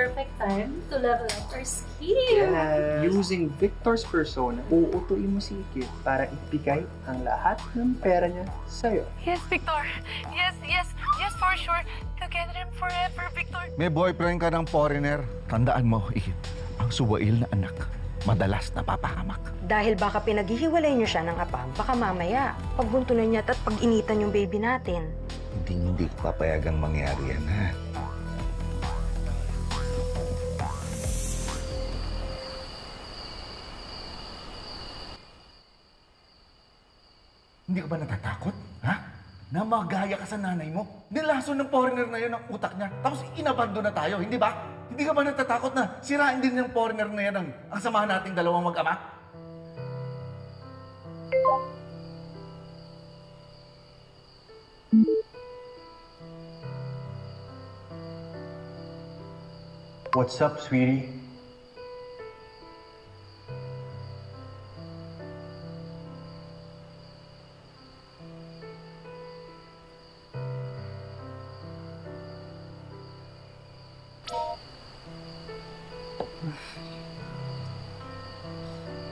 perfect time to level up our skills. Yes. Using Victor's persona, uutuin mo si Ikit para ibigay ang lahat ng pera niya sa'yo. Yes, Victor. Yes, for sure. Together and forever, Victor. May boyfriend ka ng foreigner. Tandaan mo, Ikit, ang suwail na anak, madalas napapahamak. Dahil baka pinaghihiwalay niyo siya ng apam, baka mamaya, pagbuntunan niya at pag-initan yung baby natin. Hindi ko papayagang mangyari yan, ha? Hindi ka ba natatakot, ha? Na magaya ka sa nanay mo? Nilaso ng foreigner na yun ang utak niya. Tapos inabando na tayo, hindi ba? Hindi ka ba natatakot na sirain din ng foreigner na yan ang samahan nating dalawang mag-ama? What's up, sweetie?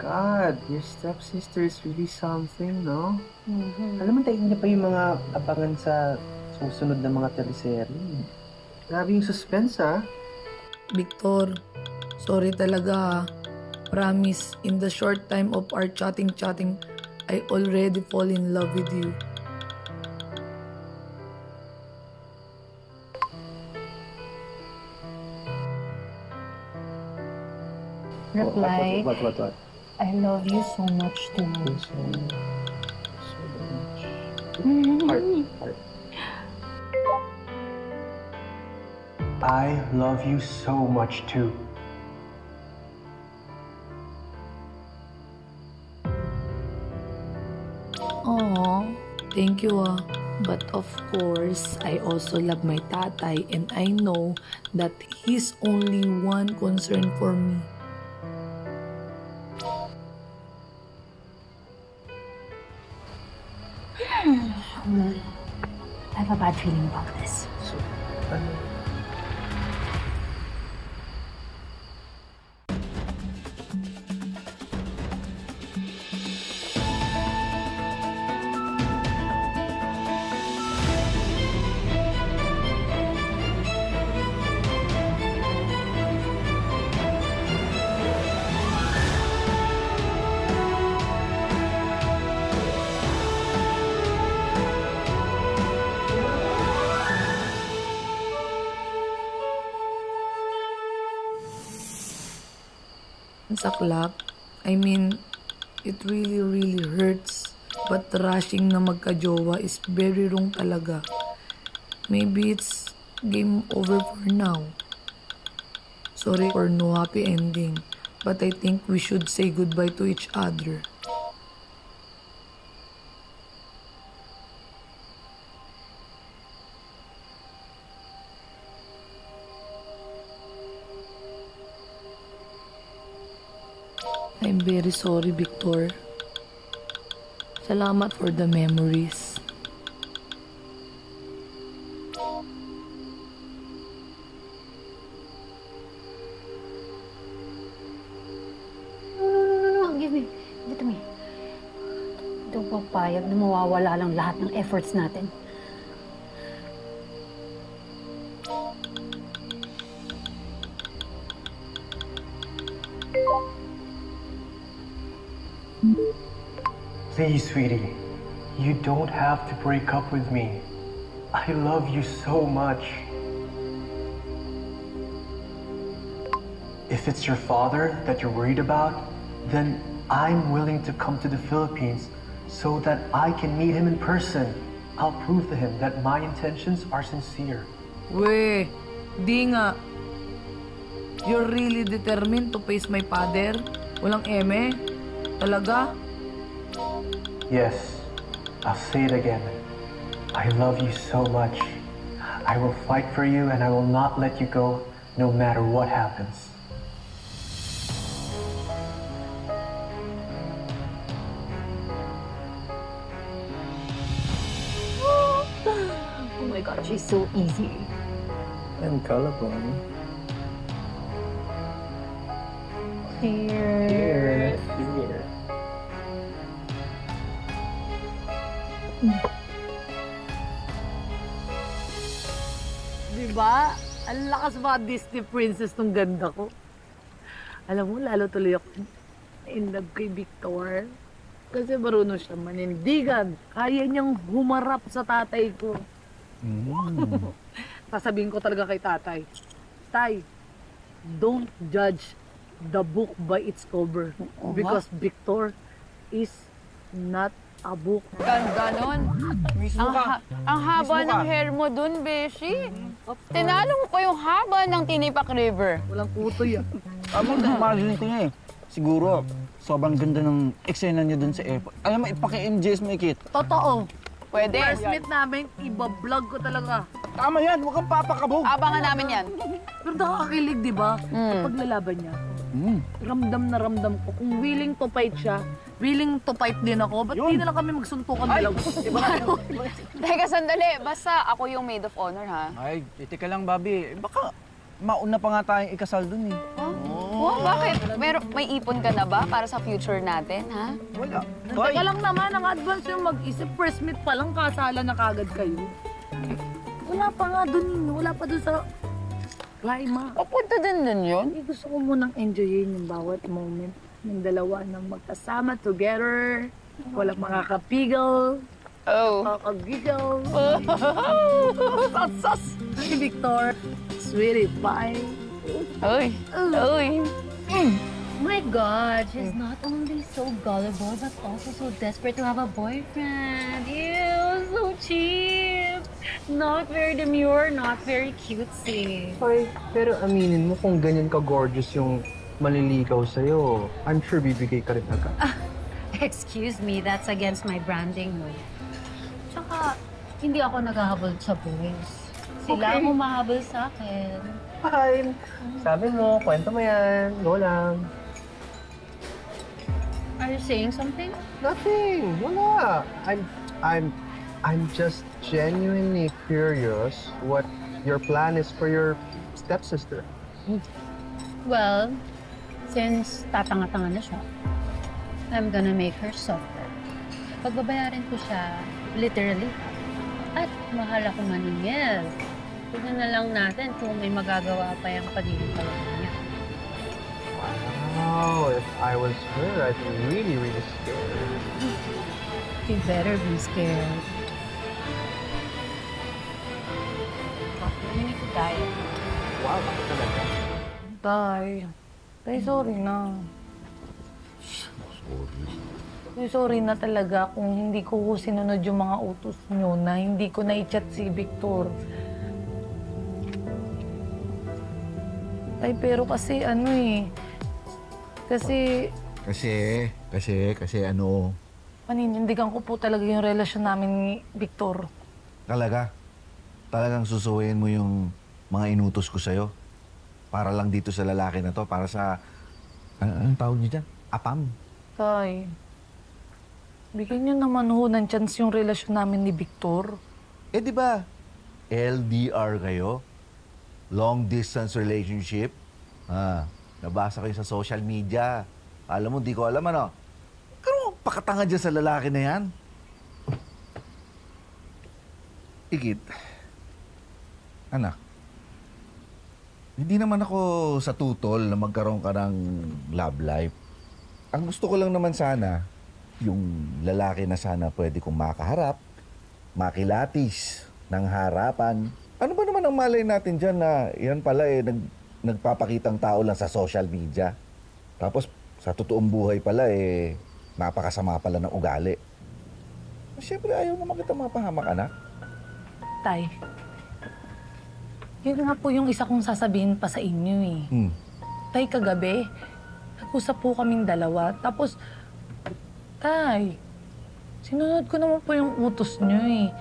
God, your stepsister is really something, no? Alam mo, tayo niya pa yung mga abangan sa susunod na mga teleserye. Grabe yung suspense, ha? Victor, sorry talaga. Promise, in the short time of our chatting, I already fall in love with you. Reply. What? I love you so much too. Heart. I love you so much too. Aww, thank you ah. But of course, I also love my tatay and I know that he's only one concern for me. I have a bad feeling about this. So, Saklap. I mean, it really hurts. But rushing na magka-jowa is very wrong talaga. Maybe it's game over for now. Sorry for no happy ending. But I think we should say goodbye to each other. I'm very sorry, Victor. Salamat for the memories. No. Give it to me. Hindi ako papayag na mawawala lang lahat ng efforts natin. please, sweetie, you don't have to break up with me. I love you so much. If it's your father that you're worried about, then I'm willing to come to the Philippines so that I can meet him in person. I'll prove to him that my intentions are sincere. Weh, di nga. You're really determined to face my father? Walang eme? Talaga? Yes, I'll say it again. I love you so much. I will fight for you and I will not let you go no matter what happens. Oh my God, she's so easy. And gullible. Cheers. Diba? Ang lakas mga Disney princess nung ganda ko. Alam mo, lalo tuloy ako in love kay Victor. Kasi marunong siya manindigan. Kaya niyang humarap sa tatay ko. Sasabihin ko talaga kay tatay, Tay, don't judge the book by its cover. Because Victor is not a book. Ganda nun. Ang haba ng hair mo dun, Beshi. Tinalo mo pa yung haba ng Tinipak River. Walang kutoy ah. Imagine ko nga eh. Siguro, sobrang ganda ng eksena niyo dun sa airport. Alam mo, ipaki-MJS mo ikit. Totoo. Pwede. First meet namin, iba-vlog ko talaga. Tama yan, huwag kang papakabog. Abangan namin yan. Pero nakakakilig, di ba? Paglalaban niya. Ramdam na ramdam ko. Kung willing to fight siya, willing to fight din ako. Ba't di na lang kami magsuntukan dalawa? Diba? Teka, sandali. Basta ako yung maid of honor, ha? Ay, teka lang, Bobby. Baka mauna pa nga tayong ikasal dun eh. Oh, bakit? May ipon ka na ba para sa future natin, ha? Wala. Teka lang naman, ang advance yung mag-isip. First meet pa lang, kasala na kagad kayo. Wala pa nga dun, wala pa dun sa climax. Papunta din yun. Eh, gusto ko munang enjoyin yung bawat moment ng dalawa na magkasama together. Walang makakapigil, Oh. makakagigil. Sas! Si Victor, sweetie pie. Uy. Uy. My God, she's not only so gullible, but also so desperate to have a boyfriend. Ew, so cheap. Not very demure, not very cutesy. Hoy, pero aminin mo kung ganyan ka-gorgeous yung maliligaw sa'yo, I'm sure bibigay ka rin agad. Excuse me, that's against my branding, no? Tsaka, hindi ako naghahabol sa boys. Sila ang humahabol sa akin. Fine. Sabi mo, kwento mo yan. Go lang. Are you saying something? Nothing. Wala. I'm just genuinely curious what your plan is for your stepsister. Well, since tatanga-tanga na siya, I'm gonna make her suffer. Pagbabayarin ko siya, literally. At mahal ako maningil. Tignan na lang natin kung may magagawa pa yung pagiging talaga niya. Wow, if I was her, I'd be really, really scared. You better be scared. You need to diet. Wow, bakit talaga? Tay, sorry na. Sorry na talaga kung hindi ko sinunod yung mga utos nyo na hindi ko na-chat si Victor. Tay, pero kasi ano eh. Kasi ano? Paninindigan ko po talaga yung relasyon namin ni Victor. Talagang susuwayin mo yung mga inutos ko sa'yo. Para lang dito sa lalaki na to, para sa... Anong tawag niyo dyan? Apam. Tay, bigyan niyo naman ho ng chance yung relasyon namin ni Victor. Eh di ba, LDR kayo? Long distance relationship? Nabasa ko yun sa social media. Alam mo, di ko alam ano. Pero pakatanga dyan sa lalaki na yan. Ikit. Anak, hindi naman ako sa tutol na magkaroon ka ng love life. Ang gusto ko lang naman sana, yung lalaki na sana pwede kong makaharap, makilatis ng harapan. Ano ba naman ang malay natin dyan na yan pala nagpapakitang tao lang sa social media. Tapos sa totoong buhay pala napakasama pala ng ugali. Siyempre ayaw naman kita mapahamak, anak. Tay, yun nga po yung isa kong sasabihin pa sa inyo eh. Tay, kagabi, nag-usap po kaming dalawa. Tapos, Tay, sinunod ko naman po yung utos niyo eh.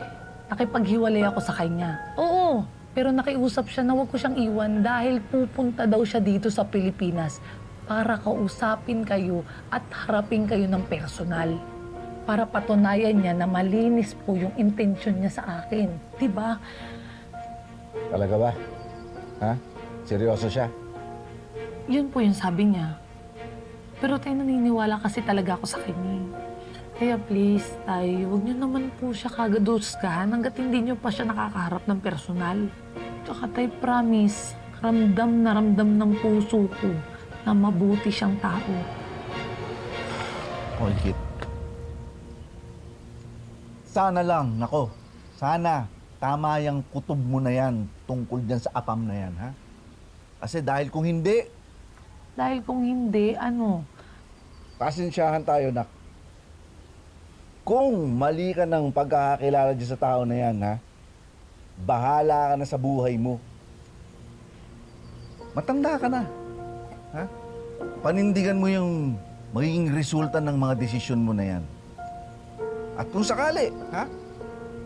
Nakipaghiwalay ako sa kanya. Oo, pero nakiusap siya na huwag ko siyang iwan dahil pupunta daw siya dito sa Pilipinas para kausapin kayo at harapin kayo ng personal. Para patunayan niya na malinis po yung intensyon niya sa akin. Diba? Talaga ba? Ha? Seryoso siya? Yun po yung sabi niya. Pero tay, naniniwala kasi talaga ako sa kanya. Kaya please, tay, huwag niyo naman po siya kagad husgahan hanggat hindi niyo pa siya nakakaharap ng personal. Tsaka tay, promise, ramdam na ramdam ng puso ko na mabuti siyang tao. Oh, Ikit. Sana lang, nako, sana tama yung kutob mo na yan tungkol dyan sa apam na yan, ha? Kasi dahil kung hindi, Ano? pasensyahan tayo, nak. Kung mali ka ng pagkakakilala dyan sa tao na yan, ha? Bahala ka na sa buhay mo. Matanda ka na. Ha? Panindigan mo yung magiging resulta ng mga desisyon mo na yan. At kung sakali, ha?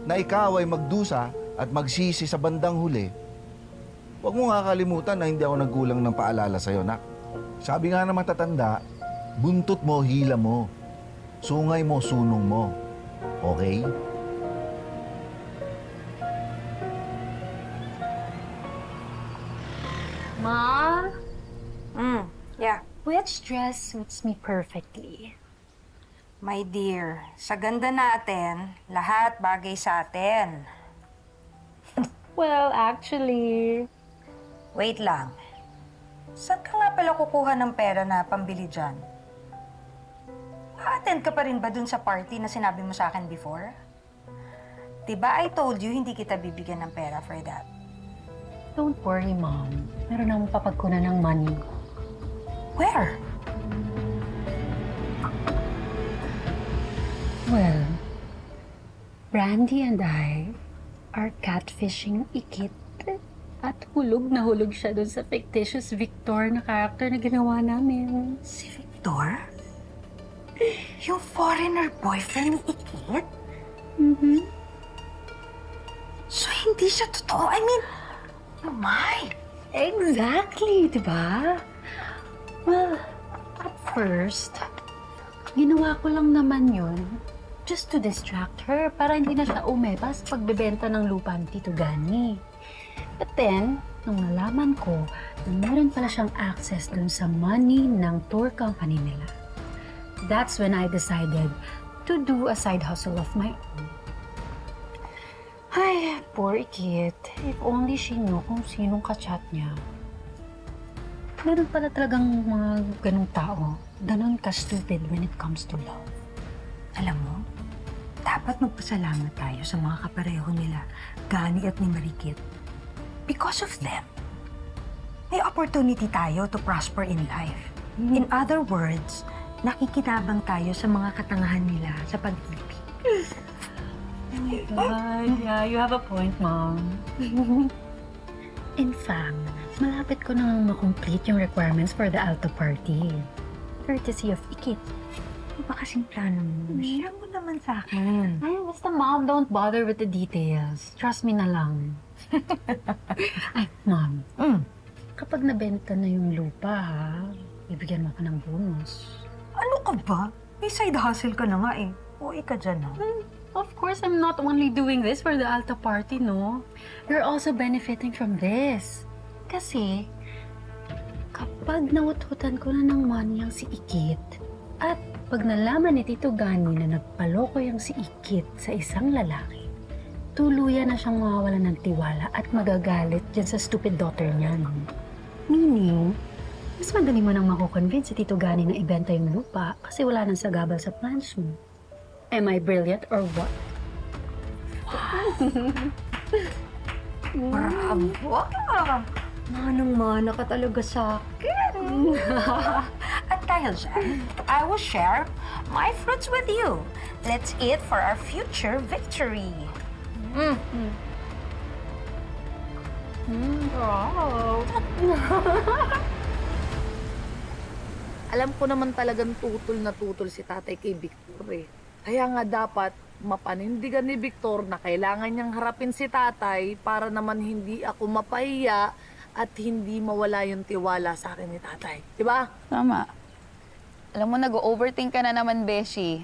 Na ikaw ay magdusa at magsisi sa bandang huli, huwag mo nga kalimutan na hindi ako nagkulang ng paalala sa'yo, nak. Sabi nga na matatanda, buntot mo, hila mo. Sungay mo, sunong mo. Okay? Ma, Yeah. which dress suits me perfectly? My dear, sa ganda natin, lahat bagay sa atin. Well, actually, Wait lang. Saan ka nga pala kukuha ng pera na pambili dyan? A-attend ka pa rin ba dun sa party na sinabi mo sa akin before? Diba I told you hindi kita bibigyan ng pera for that? don't worry, Mom. Meron akong papagkunan ng money. Where? Well, Brandy and I are catfishing Ikit at hulog na hulog siya dun sa fictitious Victor na character na ginawa namin. Si Victor? Yung foreigner boyfriend ni Ikit? So, hindi siya totoo? I mean, oh my! Exactly, di ba? Well, at first, ginawa ko lang naman yun just to distract her para hindi na siya umeba sa pagbebenta ng lupa ni Tito Gani. But then, nung nalaman ko na meron pala siyang access dun sa money ng tour company nila, that's when I decided to do a side hustle of my own. Ay, poor Ikit. If only she knew kung sinong kachat niya. Meron pala talagang mga ganong tao. Ganon ka-stupid when it comes to love. Alam mo, dapat magpasalamat tayo sa mga kapareho nila, Gani at ni Marikit. Because of them, may opportunity tayo to prosper in life. In other words, nakikinabang tayo sa mga katangahan nila sa pag-ibig. God, yeah, you have a point, Mom. In fact, malapit ko nang makomplete yung requirements for the alto party. Courtesy of Ikit. Ano ba kasing plano mo? Share mo naman sa akin. Ay, basta Mom, don't bother with the details. Trust me na lang. Ay, Mom. Kapag nabenta na yung lupa, ha, ibigyan mo ka ng bonus. Ano ka ba? May side hustle ka na nga eh. Uwi ka dyan, ha? Of course, I'm not only doing this for the alta party, no? You're also benefiting from this. Kasi, kapag nawututan ko na ng money ang si Ikit, at pag nalaman ni Tito Gani na nagpaloko yung si Ikit sa isang lalaki, tuluyan na siyang mawawalan ng tiwala at magagalit dyan sa stupid daughter niyan. Meaning, mas madali mo nang makukonvince si Tito Gani na ibenta yung lupa kasi wala nang sagabal sa plans mo. Am I brilliant or what? Bravo! Manang-mana ka talaga sa akin. At dahil dyan, I will share my fruits with you. Let's eat for our future victory. Wow! Alam ko naman talagang tutol na tutol si tatay kay Victor eh. Kaya nga dapat mapanindigan ni Victor na kailangan niyang harapin si tatay para naman hindi ako mapahiya at hindi mawala yung tiwala sa akin ni tatay. Diba? Tama. Alam mo, nag-overthink ka na naman, Beshi.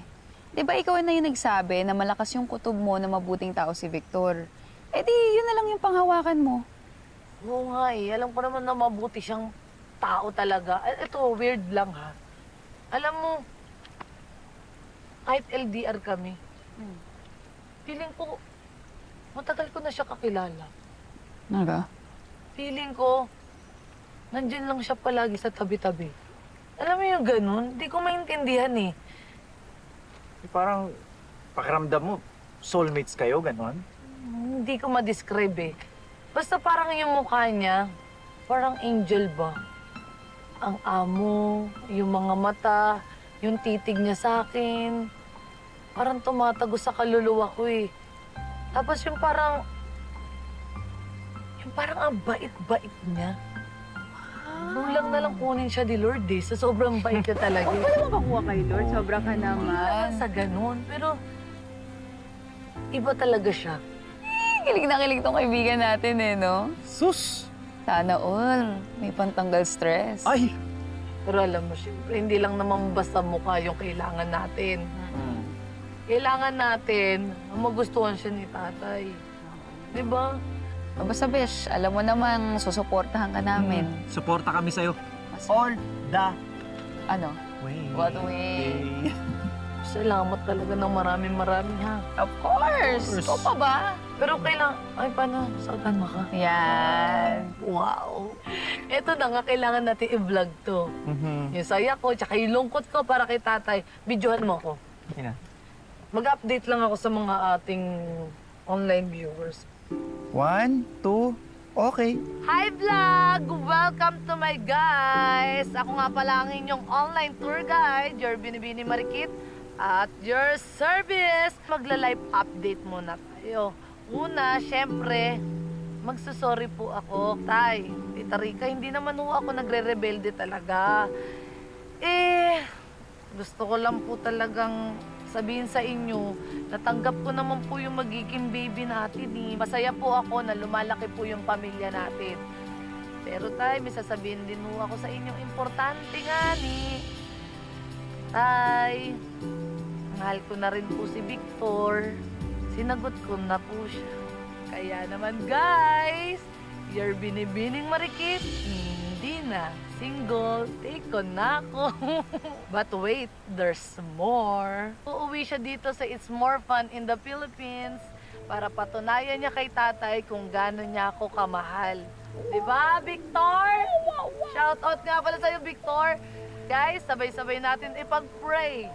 Diba ikaw na yung nagsabi na malakas yung kutob mo na mabuting tao si Victor? Eh di, yun na lang yung panghawakan mo. Oo nga eh. Alam ko naman na mabuti siyang tao talaga. Ito, weird lang ha. Alam mo, kahit LDR kami, feeling ko, matagal ko na siya kakilala. Naga? Feeling ko, nandyan lang siya palagi sa tabi-tabi. Alam mo yung ganun? Hindi ko maintindihan eh. Parang pakiramdam mo, soulmates kayo, ganon? Hindi ko ma-describe eh. Basta parang yung mukha niya, parang angel ba? Ang amo, yung mga mata, yung titig niya sa akin. Parang tumatago sa kaluluwa ko eh. Tapos yung parang ang bait-bait niya. Kulang na lang kunin siya ni Lord eh. Sa sobrang bait niya talaga. Huwag mo naman makuha kay Lord. Sobra ka naman. Sa ganun. Pero, iba talaga siya. Kilig na kilig tong kaibigan natin eh, no? Sus! Sana all. May pantanggal stress. Ay! Pero alam mo, syempre, hindi lang naman basta mukha yung kailangan natin. Kailangan natin na magustuhan siya ni tatay. Di ba? Basta, Besh, alam mo naman, susuportahan ka namin. Suporta kami sa'yo. Mas- All the Ano? way. What way? Salamat talaga ng maraming ha. Of course! Ikaw pa ba? Pero kailangan... Ay, paano? Saktan mo ka? Yan. Wow! Ito na nga, kailangan natin i-vlog to. Yung saya ko, tsaka yung lungkot ko para kay tatay. Videohan mo ko. Ina. Mag-update lang ako sa mga ating online viewers. 1, 2, okay. Hi vlog! Welcome to my guys! Ako nga pala ang inyong online tour guide, your Binibini Marikit, at your service. Magla-live update muna tayo. Una, syempre, magsusorry po ako. Tay, Tita Rica, hindi naman ho ako nagre-rebelde talaga. Gusto ko lang po talagang sabihin sa inyo, natanggap ko naman po yung magiging baby natin eh. Masaya po ako na lumalaki po yung pamilya natin. Pero tay, may sasabihin din po ako sa inyong importante nga ni. Tay, mahal ko na rin po si Victor. Sinagot ko na po siya. Kaya naman guys, your Binibining Marikit, hindi na. Single, take on na ako. But wait, there's more. Uuwi siya dito sa It's More Fun in the Philippines para patunayan niya kay tatay kung gaano niya ako kamahal. Diba, Victor? Shout out nga pala sa'yo, Victor. Guys, sabay-sabay natin ipag-pray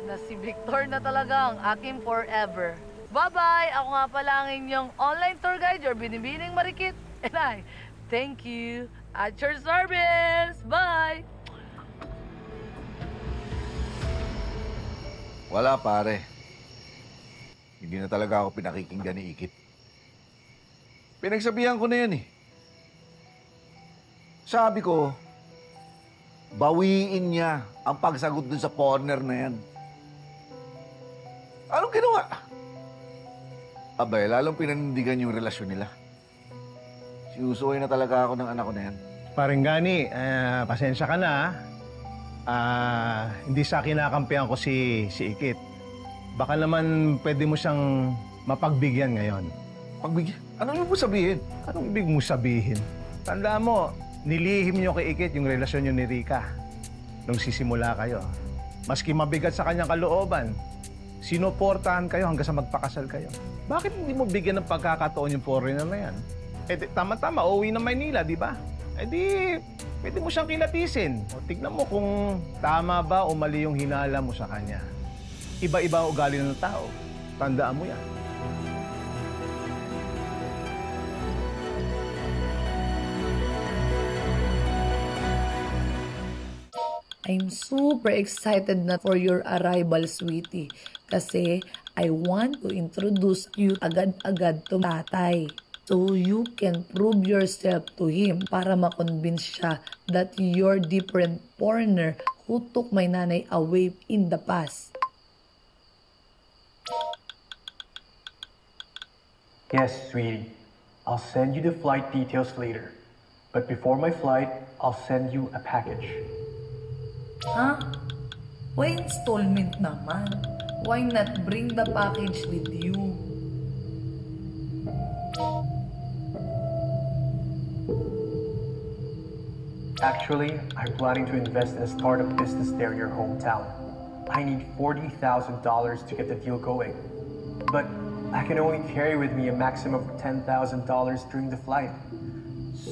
na si Victor na talaga ang aking forever. Bye-bye! Ako nga pala ang inyong online tour guide, your Binibining Marikit. And I thank you. At your service! Bye! Wala, pare. Hindi na talaga ako pinakikinggan ni Ikit. Pinagsabihan ko na yan eh. Sabi ko, bawiin niya ang pagsagot dun sa foreigner na yan. Anong ginawa? Abay, lalong pinanindigan yung relasyon nila. Sinusuway na talaga ako ng anak ko na yan. Paring Gani, pasensya ka na. Hindi sa akin nakampihan ko si Ikit. Baka naman pwede mo siyang mapagbigyan ngayon. Pagbigyan? Anong ibig mo sabihin? Anong ibig mo sabihin? Tandaan mo, nilihim niyo kay Ikit yung relasyon niyo ni Rica nung sisimula kayo. Maski mabigat sa kanyang kalooban, sinuportahan kayo hanggang sa magpakasal kayo. Bakit hindi mo bigyan ng pagkakataon yung foreigner na yan? Tama-tama, uuwi ng Maynila, di ba? Pwede mo siyang kilatisin. O, tignan mo kung tama ba o mali yung hinala mo sa kanya. Iba-iba ang ugali ng tao. Tandaan mo yan. I'm super excited na for your arrival, sweetie. Kasi I want to introduce you agad-agad to tatay. So you can prove yourself to him para makonvince siya that you're different foreigner who took my nanay away in the past. Yes, sweetie. I'll send you the flight details later. But before my flight, I'll send you a package. Ha? Why installment naman? Why not bring the package with you? Actually, I'm planning to invest in a startup business there in your hometown. I need $40,000 to get the deal going. But I can only carry with me a maximum of $10,000 during the flight.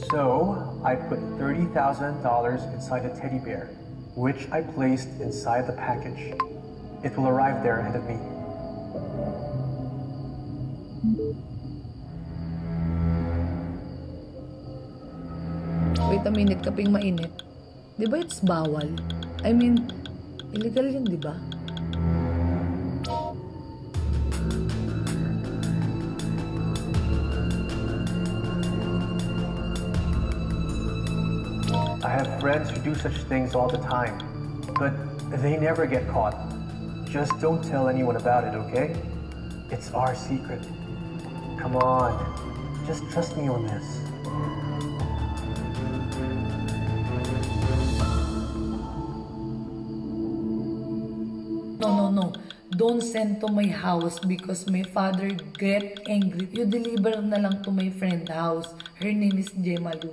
So, I put $30,000 inside a teddy bear, which I placed inside the package. It will arrive there ahead of me. Wait a minute, kaping mainit. Di ba it's bawal? I mean, illegal yun, di ba? I have friends who do such things all the time, but they never get caught. Just don't tell anyone about it, okay? It's our secret. Come on, just trust me on this. No. Don't send to my house because my father get angry. You deliver na lang to my friend house. Her name is Gemma Lu.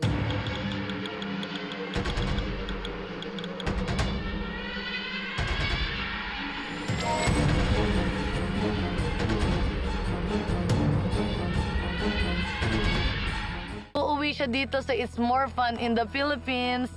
Uuwi siya dito sa It's More Fun in the Philippines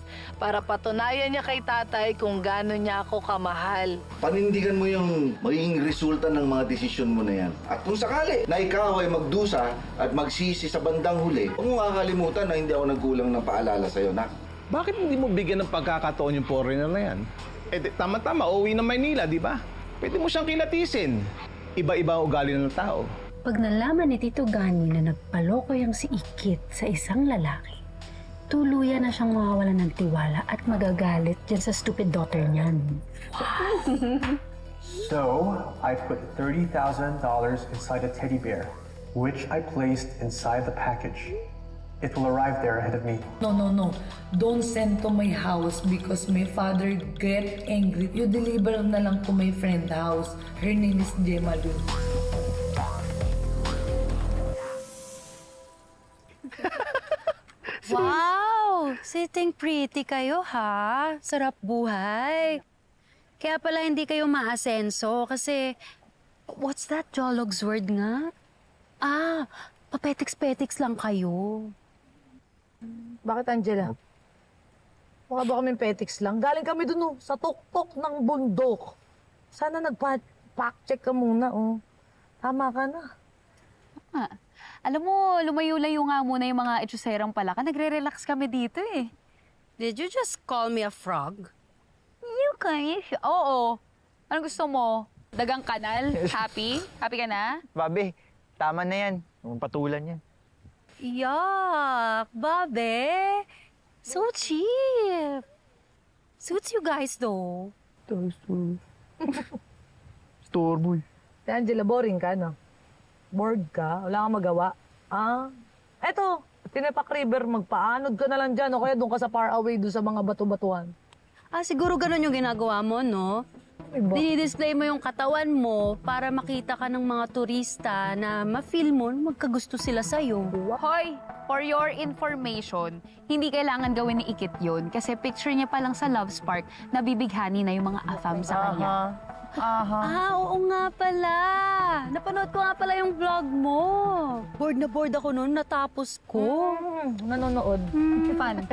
para patunayan niya kay tatay kung gaano niya ako kamahal. Panindigan mo yung magiging resulta ng mga desisyon mo na yan. At kung sakali na ikaw ay magdusa at magsisi sa bandang huli, huwag mo kakalimutan na hindi ako nagkulang ng paalala sa'yo, nak. Bakit hindi mo bigyan ng pagkakataon yung foreigner na yan? Tama-tama, uuwi ng Maynila, di ba? Pwede mo siyang kilatisin. Iba-iba ang ugali ng tao. Pag nalaman ni Tito Gani na nagpaloko yung si Ikit sa isang lalaki, tuluyan na siyang mawawalan ng tiwala at magagalit dyan sa stupid daughter niyan. So, I put $30,000 inside a teddy bear, which I placed inside the package. It will arrive there ahead of me. No. Don't send to my house because my father get angry. You deliver na lang to my friend house. Her name is Gemma Lu. Wow! Sitting pretty kayo, ha? Sarap buhay. Kaya pala hindi kayo maasenso kasi... What's that Jolog's word nga? Papetiks-petiks lang kayo. Bakit, Angela? Mukha ba kaming petiks lang? Galing kami dun, sa tuktok ng bundok. Sana nag-fact-check ka muna, oh. Tama ka na. Alam mo, lumayo-layo nga muna yung mga etsuserang palaka. Nagre-relax kami dito eh. Did you just call me a frog? You can. Oo. Anong gusto mo? Dagang kanal? Happy? Happy ka na? Bobby, tama na yan. Huwag patulan yan. Yuck! Babe! So cheap! Suits you guys, though. Storeboy. Angela, boring ka, no? Bored ka? Wala kang magawa? Eto, Tinapak River, magpaanod ka na lang dyan o kaya doon ka sa far away doon sa mga bato-batuan. Siguro ganun yung ginagawa mo, no? Dinidisplay mo yung katawan mo para makita ka ng mga turista na ma-feel mo magkagusto sila sa'yo. Hoy, for your information, hindi kailangan gawin ni Ikit yun kasi picture niya pa lang sa Love Spark na bibighani na yung mga afam sa kanya. Oo nga pala. Napanood ko nga pala yung vlog mo. Bored na bored ako noon, natapos ko. Nanonood. Fun.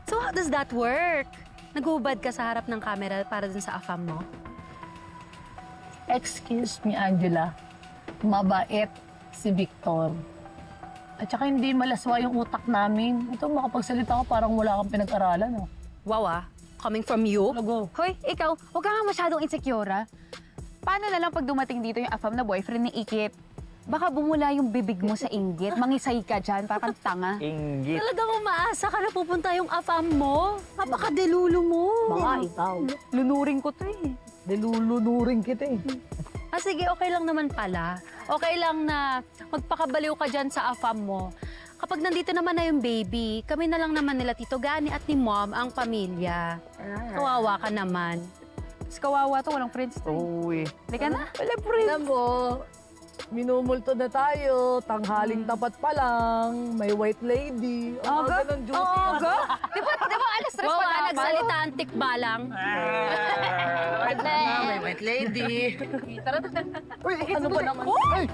So how does that work? Naghubad ka sa harap ng camera para dun sa afam mo? Excuse me, Angela. Mabait si Victor. At saka hindi malaswa yung utak namin. Ito, makapagsalita ko parang wala kang pinag-aralan. Wow, coming from you? Hoy, ikaw, huwag ka nga masyadong insecure, ha? Paano na lang pag dumating dito yung afam na boyfriend ni Ikit? Baka bumula yung bibig mo sa inggit. Mangisay ka dyan, parang tanga. Inggit. Talagang umaasa ka na pupunta yung afam mo? Napaka-delulu mo. Baka ikaw. Lunuring ko to eh. Dilulunurin kita eh. Sige, okay lang naman pala. Okay lang na magpakabaliw ka dyan sa afam mo. Kapag nandito naman na yung baby, kami na lang naman nila Tito Gani at ni Mom ang pamilya. Kawawa ka naman. Mas kawawa to, walang friends to. Uy. Halika na. Wala, friend. Alam mo, minumulto na tayo, tanghaling tapat pa lang, may white lady. Aga? Ganun duty. Aga? Di ba alas tres Wow, pa na nagsalita ang tikbalang. Wait na, may white lady. Tara, Uy, ano ba naman? Ay!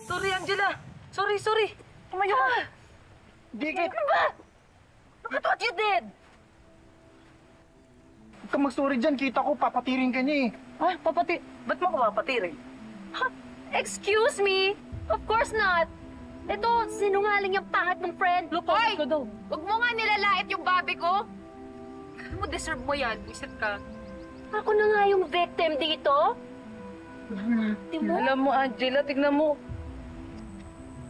Sorry, Angela. Sorry. Tumayo ka. Dikit! Ano ba? Look at what you did! Huwag kang mag-sorry dyan. Kita ko, papatirin ka niya eh. Ha? Ba't mo ko papatirin? Excuse me? Of course not. Ito, sinungaling yung pangit ng friend. Hoy! Huwag mo nga nilalait yung babi ko. Alam mo, deserve mo yan. Visit ka. Ako na nga yung victim dito. Alam mo, Angela, tignan mo.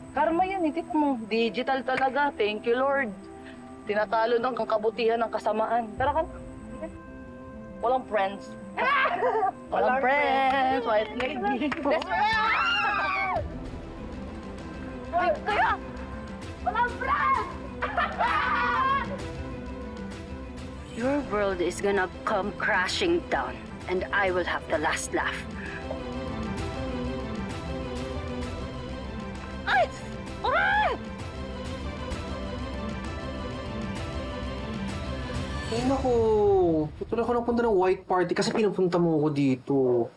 Karma yan, tignan mo. Digital talaga. Thank you, Lord. Tinatalo ng kabutihan ng kasamaan. Tara ka na. Walang friends. Walang friends. White lady. Kaya, walang friend! Your world is gonna come crashing down, and I will have the last laugh. Ay! Ah! Eh, naku. Tutuloy ako nagpunta ng white party kasi pinapunta mo ako dito.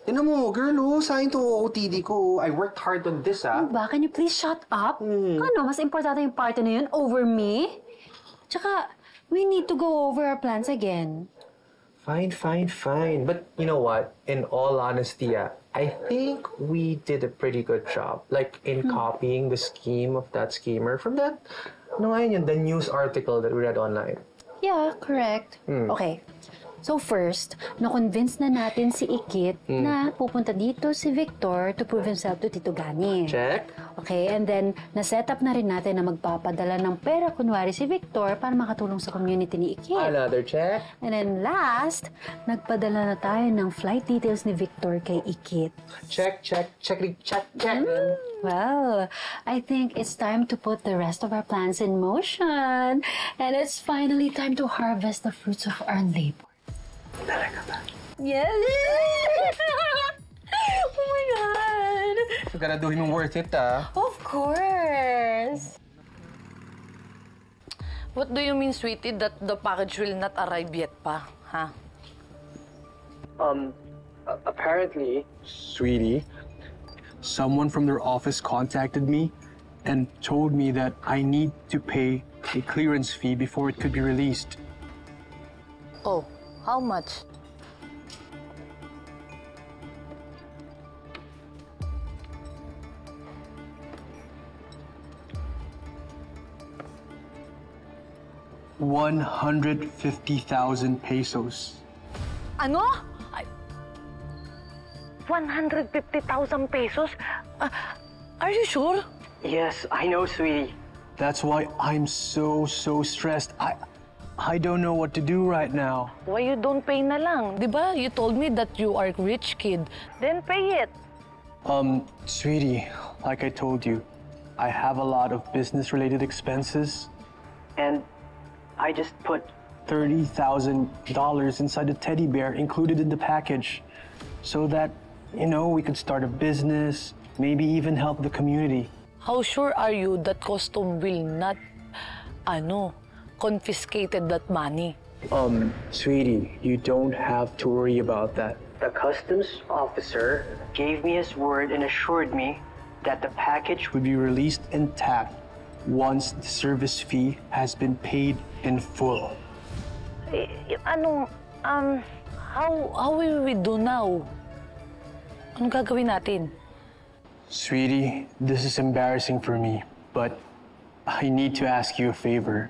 Tignan mo, girl, sayang to OOTD ko. I worked hard on this, Ano ba? Can you please shut up? Ano? Mas importante yung party na yun over me? Tsaka, we need to go over our plans again. Fine. But you know what? In all honesty, I think we did a pretty good job. Like, in copying the scheme of that schemer from that, the news article that we read online. Yeah, correct. Okay. So first, na-convince na natin si Ikit na pupunta dito si Victor to prove himself to Tito Gani. Check. Okay, and then na-set up na rin natin na magpapadala ng pera kunwari si Victor para makatulong sa community ni Ikit. Another check. And then last, nagpadala na tayo ng flight details ni Victor kay Ikit. Check. Well, I think it's time to put the rest of our plans in motion. And it's finally time to harvest the fruits of our labor. Talaga ba? Yes! Oh my God! Siguraduhin mong worth it, Of course! What do you mean, sweetie, that the package will not arrive yet pa? Ha? Apparently, sweetie, someone from their office contacted me and told me that I need to pay a clearance fee before it could be released. Oh, how much? $150,000 pesos. Ano? 150,000 pesos? Are you sure? Yes, I know, sweetie. That's why I'm so stressed. I don't know what to do right now. Why you don't pay na lang? Diba? You told me that you are a rich kid. Then pay it. Sweetie, like I told you, I have a lot of business-related expenses. And I just put $30,000 inside the teddy bear included in the package so that, we could start a business, maybe even help the community. How sure are you that custom will not, confiscated that money? Sweetie, you don't have to worry about that. The customs officer gave me his word and assured me that the package would be released intact once the service fee has been paid in full. How will we do now? Anong gagawin natin? Sweetie, this is embarrassing for me, but I need to ask you a favor.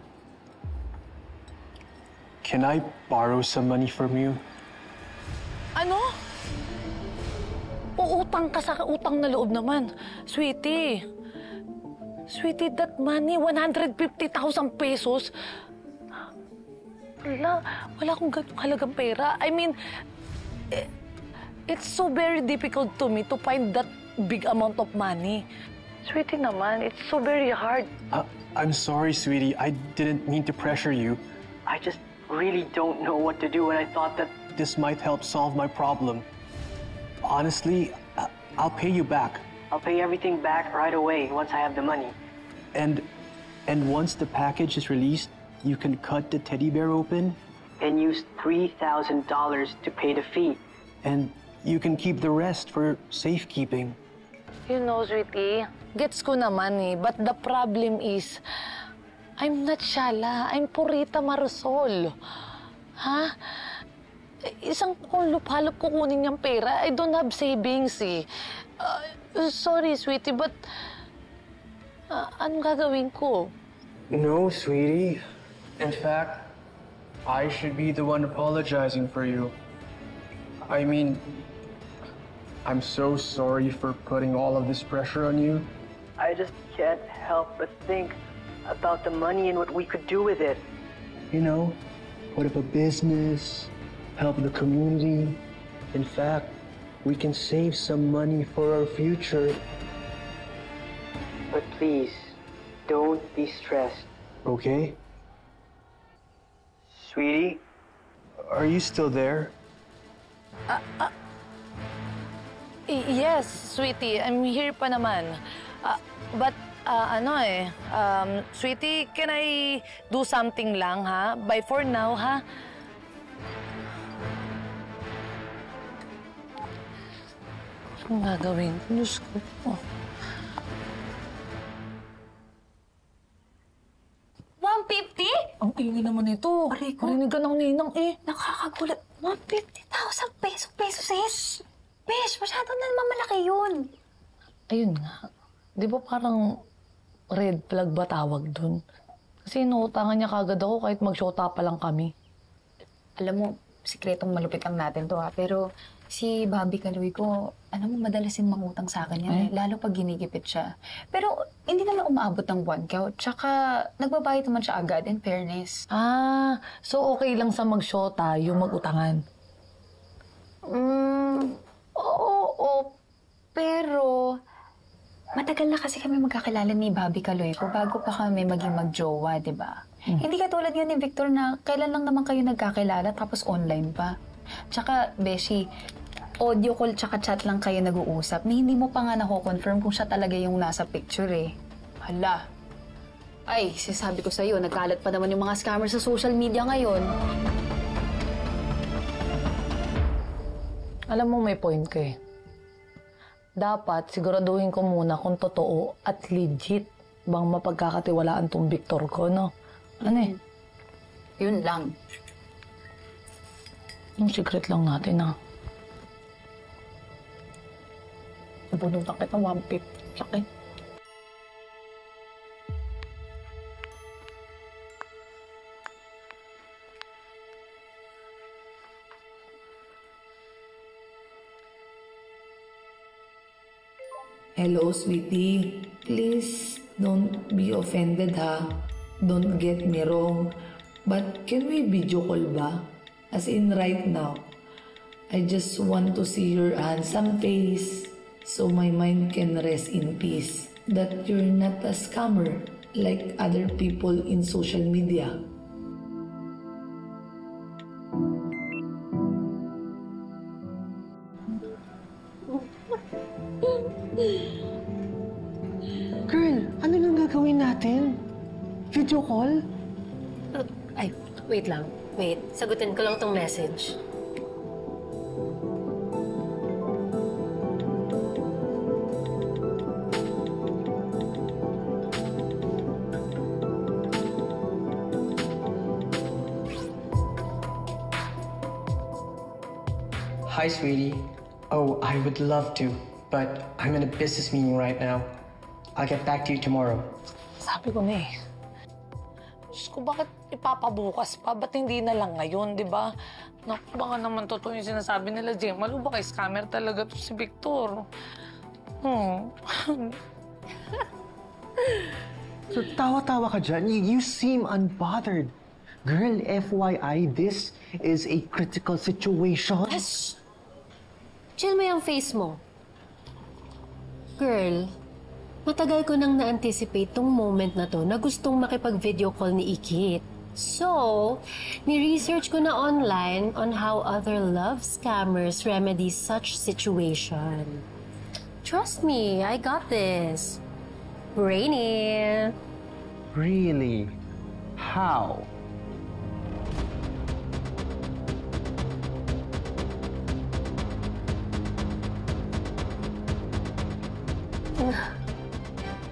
Can I borrow some money from you? Ano? Uutang ka sa utang na loob naman. Sweetie, Sweetie, that money, 150,000 pesos. Wala akong ganung halagang pera. I mean, it's so very difficult to me to find that big amount of money. Sweetie naman, it's so very hard. I'm sorry, sweetie. I didn't mean to pressure you. I just really don't know what to do, and I thought that this might help solve my problem. Honestly, I'll pay you back. I'll pay everything back right away once I have the money. And once the package is released, you can cut the teddy bear open and use $3,000 to pay the fee. And you can keep the rest for safekeeping. You know, sweetie, gets ko naman eh. But the problem is, I'm not Shala. I'm Purita Marusol. Ha? Isang halop kukunin niyang pera. I don't have savings eh. Sorry, sweetie, but anong gagawin ko? No, sweetie. In fact, I should be the one apologizing for you. I mean, I'm so sorry for putting all of this pressure on you. I just can't help but think about the money and what we could do with it. You know, put up a business, help the community. In fact, we can save some money for our future. But please, don't be stressed. Okay? Sweetie, are you still there? Yes, sweetie. I'm here pa naman. But, sweetie, can I do something lang, ha? Bye for now, ha? Anong gagawin? Diyos ko. Oh. 150? Ang ingay naman ito. Aray ko. Marinig ka ng ninang eh. Nakakagulat. 150,000 pesos, sis. Besh, masyado na naman malaki yun. Ayun nga. Di ba parang red flag ba tawag dun? Kasi inuutangan niya kagad ako kahit mag-shota pa lang kami. Alam mo, sikretong malupit lang natin to ha. Pero si Bobby Kaloy ko, alam mo, madalas yung mangutang sa akin yan. Lalo pag ginigipit siya. Pero hindi naman umaabot ng 1K. Tsaka nagbabayad naman siya agad, in fairness. So okay lang sa mag-shota yung mag-utangan? Oo. Pero matagal na kasi kami magkakilala ni Bobby Kaloy ko bago pa kami maging magjowa, di ba? Hindi katulad yun ni Victor na kailan lang naman kayo nagkakilala tapos online pa. Tsaka, Beshi, audio call tsaka chat lang kayo nag-uusap ni hindi mo pa nga nako-confirm kung siya talaga yung nasa picture eh. Hala. Ay, sinasabi ko sa'yo, nagkalat pa naman yung mga scammer sa social media ngayon. Alam mo, may point ka eh. Dapat siguraduhin ko muna kung totoo at legit bang mapagkakatiwalaan tong Victor ko, no? Ano eh? Yun lang. Yung secret lang natin, ha? Nabunutan kita 150. Laki. Hello, sweetie. Please don't be offended, ha? Don't get me wrong. But can we video call ba? As in right now. I just want to see your handsome face so my mind can rest in peace. That you're not a scammer like other people in social media. Girl, ano nang gagawin natin? Video call? Ay, wait lang. Wait, sagutin ko lang tong message. Hi, sweetie. Oh, I would love to, but I'm in a business meeting right now. I'll get back to you tomorrow. Sabi ko na eh. Diyos ko, bakit ipapabukas pa? Ba't hindi na lang ngayon, di ba? Naku, baka naman totoo yung sinasabi nila, Gemma. Ano ba kay scammer talaga to si Victor? So, tawa-tawa ka dyan. You seem unbothered. Girl, FYI, this is a critical situation. Shh! Chill mo yung face mo. Girl, matagal ko nang na-anticipate tong moment na to na gustong makipag-video call ni Ikit. So, ni-research ko na online on how other love scammers remedy such situation. Trust me, I got this. Brainy. Really? How?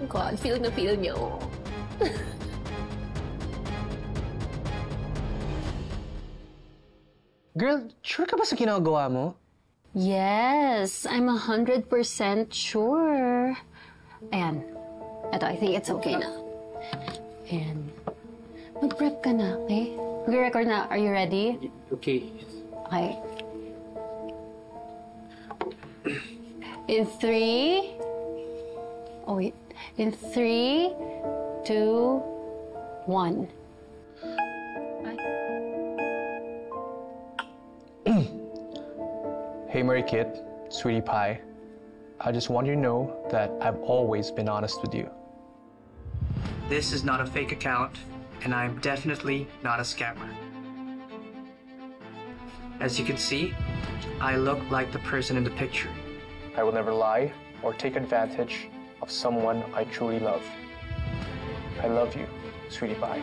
God, feel na feel niyo. Girl, sure ka ba sa ginagawa mo? Yes, I'm 100% sure. Ayan. Ito, I think it's okay na. Ayan. Mag-prep ka na, okay? Mag-record na. Are you ready? Okay. Okay. In 3... Oh, wait. In 3, 2, 1. Hey, Mary Kit, Sweetie Pie. I just want you to know that I've always been honest with you. This is not a fake account, and I'm definitely not a scammer. As you can see, I look like the person in the picture. I will never lie or take advantage of someone I truly love. I love you, Sweetie Pie.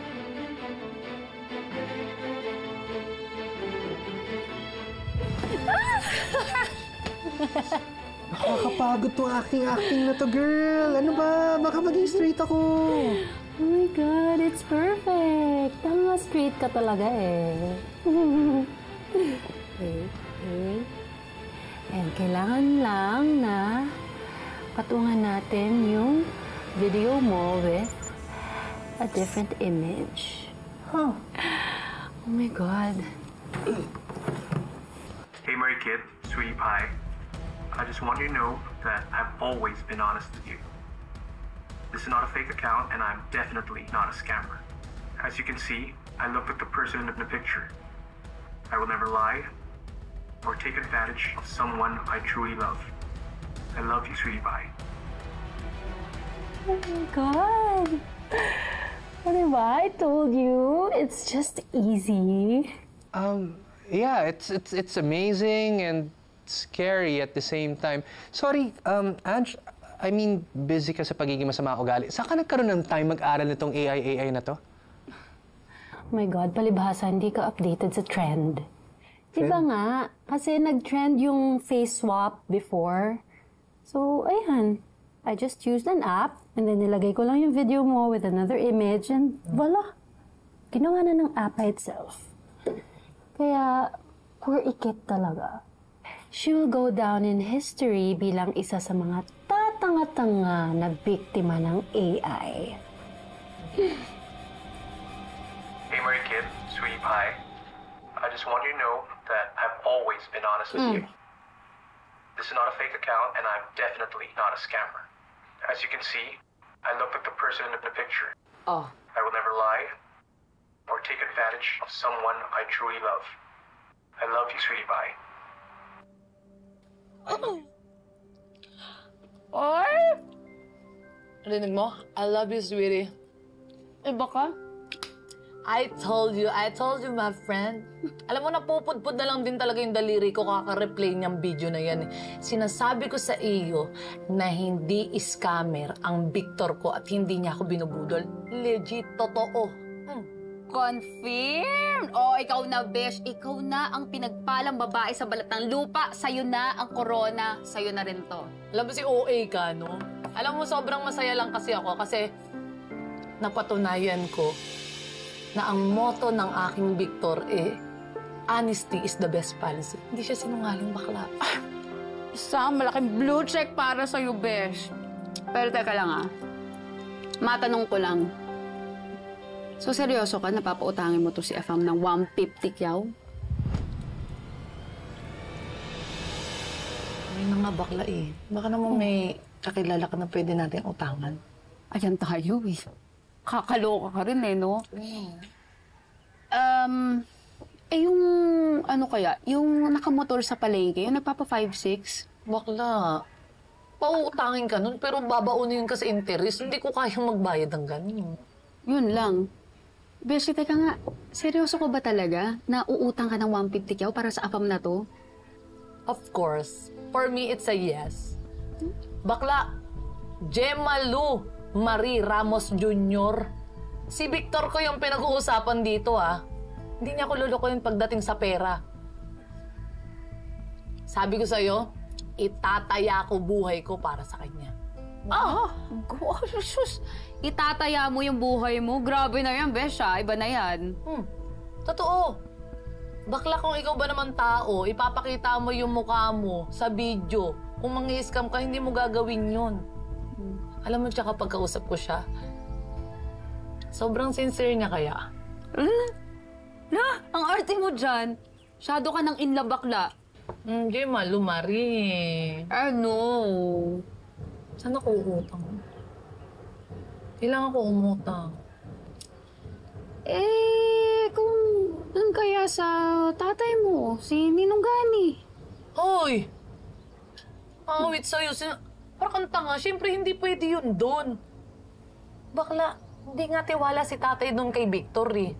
Nakakapagod tong acting na to, girl. Ano ba? Baka maging straight ako. Oh my God, it's perfect. Tama, straight ka talaga eh. Okay. And kailangan lang na patungan natin yung video mo with a different image. Oh my God. Hey, Mary Kit, Sweetie Pie. I just want you to know that I've always been honest with you. This is not a fake account, and I'm definitely not a scammer. As you can see, I look like the person in the picture. I will never lie or take advantage of someone I truly love. I love you, Sweetie Pie. Oh my God. O diba? I told you. It's just easy. Yeah, it's amazing and scary at the same time. Sorry, Ange, I mean, busy ka sa pagiging masama ugali. Saan ka nagkaroon ng time mag-aral nitong AI na to? Oh my God, palibhasa, hindi ka updated sa trend. Diba nga? Kasi nag-trend yung face swap before. So, ayan. I just used an app and then nilagay ko lang yung video mo with another image and voila! Ginawa na ng app by itself. Kaya, poor Ikit talaga. She will go down in history bilang isa sa mga tatanga-tanga na biktima ng AI. Hey, Mary Kit, Sweetie Pie. I just want you to know that I've always been honest with you. This is not a fake account, and I'm definitely not a scammer. As you can see, I look like the person in the picture. Oh. I will never lie or take advantage of someone I truly love. I love you, Sweetie Pie. Oy! Rinig mo? I love you, sweetie. Iba ka? I told you, my friend. Alam mo, napupudpud na lang din talaga yung daliri ko kaka-replay niyang video na yan. Sinasabi ko sa iyo na hindi scammer ang Victor ko at hindi niya ako binubudol. Legit, totoo. Confirmed! Oh, ikaw na, besh. Ikaw na ang pinagpalang babae sa balat ng lupa. Sa'yo na ang corona. Sa'yo na rin to. Alam mo si OA ka, no? Alam mo, sobrang masaya lang kasi ako kasi napatunayan ko na ang motto ng aking Victor honesty is the best policy. Hindi siya sinungaling bakla. Isang malaking blue check para sa'yo, besh. Pero teka lang matanong ko lang. So, seryoso ka? Napapautangin mo to si Afam ng 150 kyaw? May mga bakla Baka naman may kakilala ka na pwede natin utangan. Ayan tayo eh. Kakaloka ka rin eh, no? Yung ano kaya, yung nakamotor sa palengke, yung nagpapa 5-6? Bakla, pauutangin ka nun, pero babaunin ka sa interest. Hindi ko kayang magbayad ng ganun. Yun lang. Beshi, teka nga, seryoso ko ba talaga na uutang ka ng 150 kyaw para sa apam na to? Of course. For me, it's a yes. Bakla, Gemma Lu Marie Ramos Jr. Si Victor ko yung pinag-uusapan dito, ah. Hindi niya ako lulukuhin pagdating sa pera. Sabi ko sa'yo, itataya ko buhay ko para sa kanya. Sus! Itataya mo yung buhay mo? Grabe na yan, Besha. Iba na yan. Totoo. Bakla kung ikaw ba naman tao, ipapakita mo yung mukha mo sa video. Kung mangi-scam ka, hindi mo gagawin yun. Alam mo siya kapag kausap ko siya, sobrang sincere niya kaya. Ang arte mo dyan. Shadow ka ng inla bakla. Hindi, malumari. Ano? Saan ako uutang? Kailangan ko umutang. Kung doon kaya sa tatay mo, si Ninong Gani. Hoy! Awit sa'yo. Parang tanga. Siyempre, hindi pwede yun doon. Bakla, hindi nga tiwala si tatay doon kay Victor eh.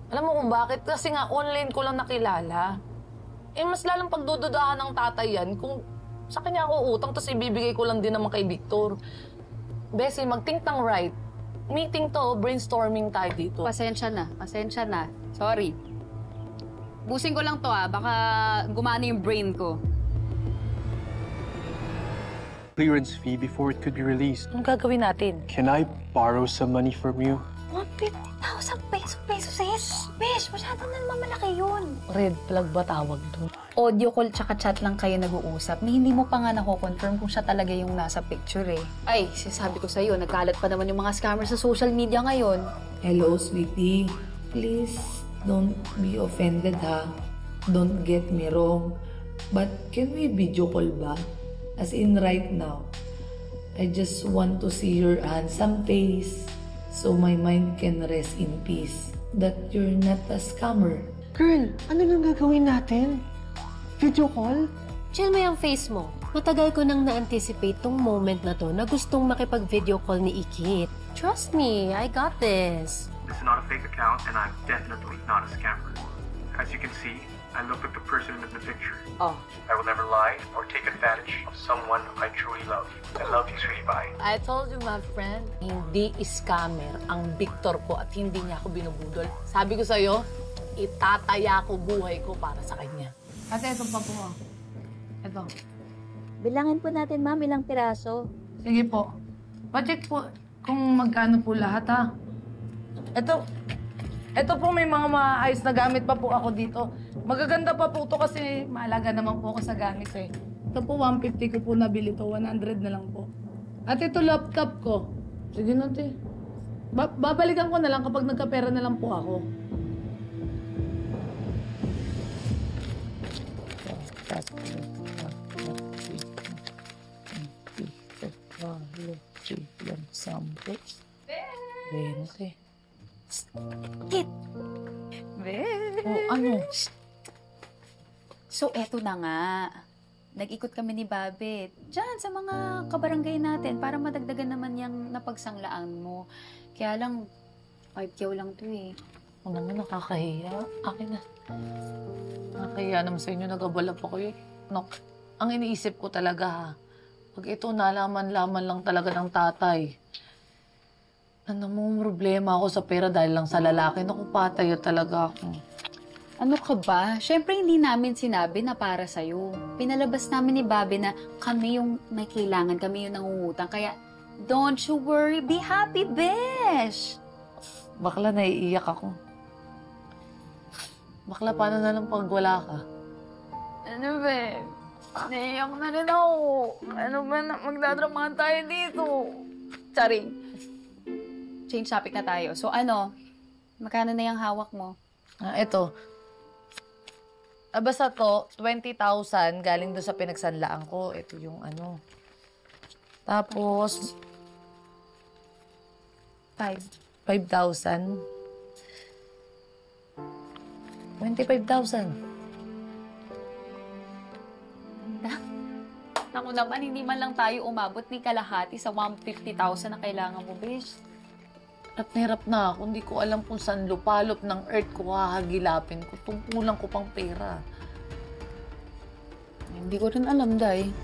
Alam mo kung bakit? Kasi nga, online ko lang nakilala. Mas lalang pagdududahan ng tatay yan kung sa kanya ako utang, tapos ibibigay ko lang din naman kay Victor. Bessie, mag-think ng right. Meeting to, brainstorming tayo dito. Pasensya na. Sorry. Busin ko lang to baka gumana yung brain ko. Clearance fee before it could be released. Anong gagawin natin? Can I borrow some money from you? 150,000 pesos, Besh, masyado na mamalaki yun. Red flag ba tawag doon? Audio call tsaka chat lang kayo nag-uusap. Hindi mo pa nga nako-confirm kung siya talaga yung nasa picture eh. Ay, sinasabi ko sa'yo, nagkalat pa naman yung mga scammers sa social media ngayon. Hello, sweetie. Please, don't be offended, ha? Don't get me wrong. But can we video call ba? As in right now. I just want to see your handsome face so my mind can rest in peace that you're not a scammer. Girl, ano nang gagawin natin? Video call? Chill mo yung face mo. Matagal ko nang na-anticipate tong moment na to na gustong makipag-video call ni Ikit. Trust me, I got this. This is not a fake account, and I'm definitely not a scammer. As you can see, I look like the person in the picture. Oh. I will never lie or take advantage of someone I truly love. I love you, sweetie pie. I told you, my friend, hindi scammer ang Victor ko at hindi niya ako binubudol. Sabi ko sa'yo, itataya ko buhay ko para sa kanya. Ate, ito pa po. Ito. Bilangin po natin, ma'am, ilang piraso. Sige po. Pa-check po kung magkano po lahat, ha? Ito po, may mga maayos na gamit pa po ako dito. Magaganda pa po ito kasi maalaga naman po ako sa gamit eh. Ito po, 150 ko po nabili to. 100 na lang po. At ito, laptop ko. Sige na, te. Babalikan ko na lang kapag nagkapera na lang po ako. Kit! Ano? So, eto na nga. Nag-ikot kami ni Babet diyan sa mga kabarangay natin para madagdagan naman yung napagsanglaan mo. Kaya lang, 5K lang to eh. Ako naman, nakakahiya. Akin na. Nakakahiya naman sa inyo, nag-abala pa kayo. No, ang iniisip ko talaga ha, pag ito nalaman-laman lang talaga ng tatay, mo problema ako sa pera dahil lang sa lalaki. Naku, patayo talaga ako. Ano ka ba? Siyempre, hindi namin sinabi na para sa'yo. Pinalabas namin ni Bobby na kami yung may kailangan, kami yung nangungutang. Kaya, don't you worry, be happy, besh! Bakla, naiiyak ako. Bakla, paano na lang pag wala ka? Ano ba? Naiiyak na rin ako. Ano ba na magdadramahan tayo dito? Sorry. Change topic na tayo. So ano, magkano na yung hawak mo? Ito. Basta to, 20,000 galing doon sa pinagsanlaan ko. Ito yung ano. Tapos, 5,000? 25,000. Naku naman, hindi man lang tayo umabot ni kalahati sa 150,000 na kailangan mo, besh. Hirap na ako. Hindi ko alam kung saan lupalop ng earth ko hahagilapin ko. Tungkulan ko pang pera. Hindi ko rin alam, Day.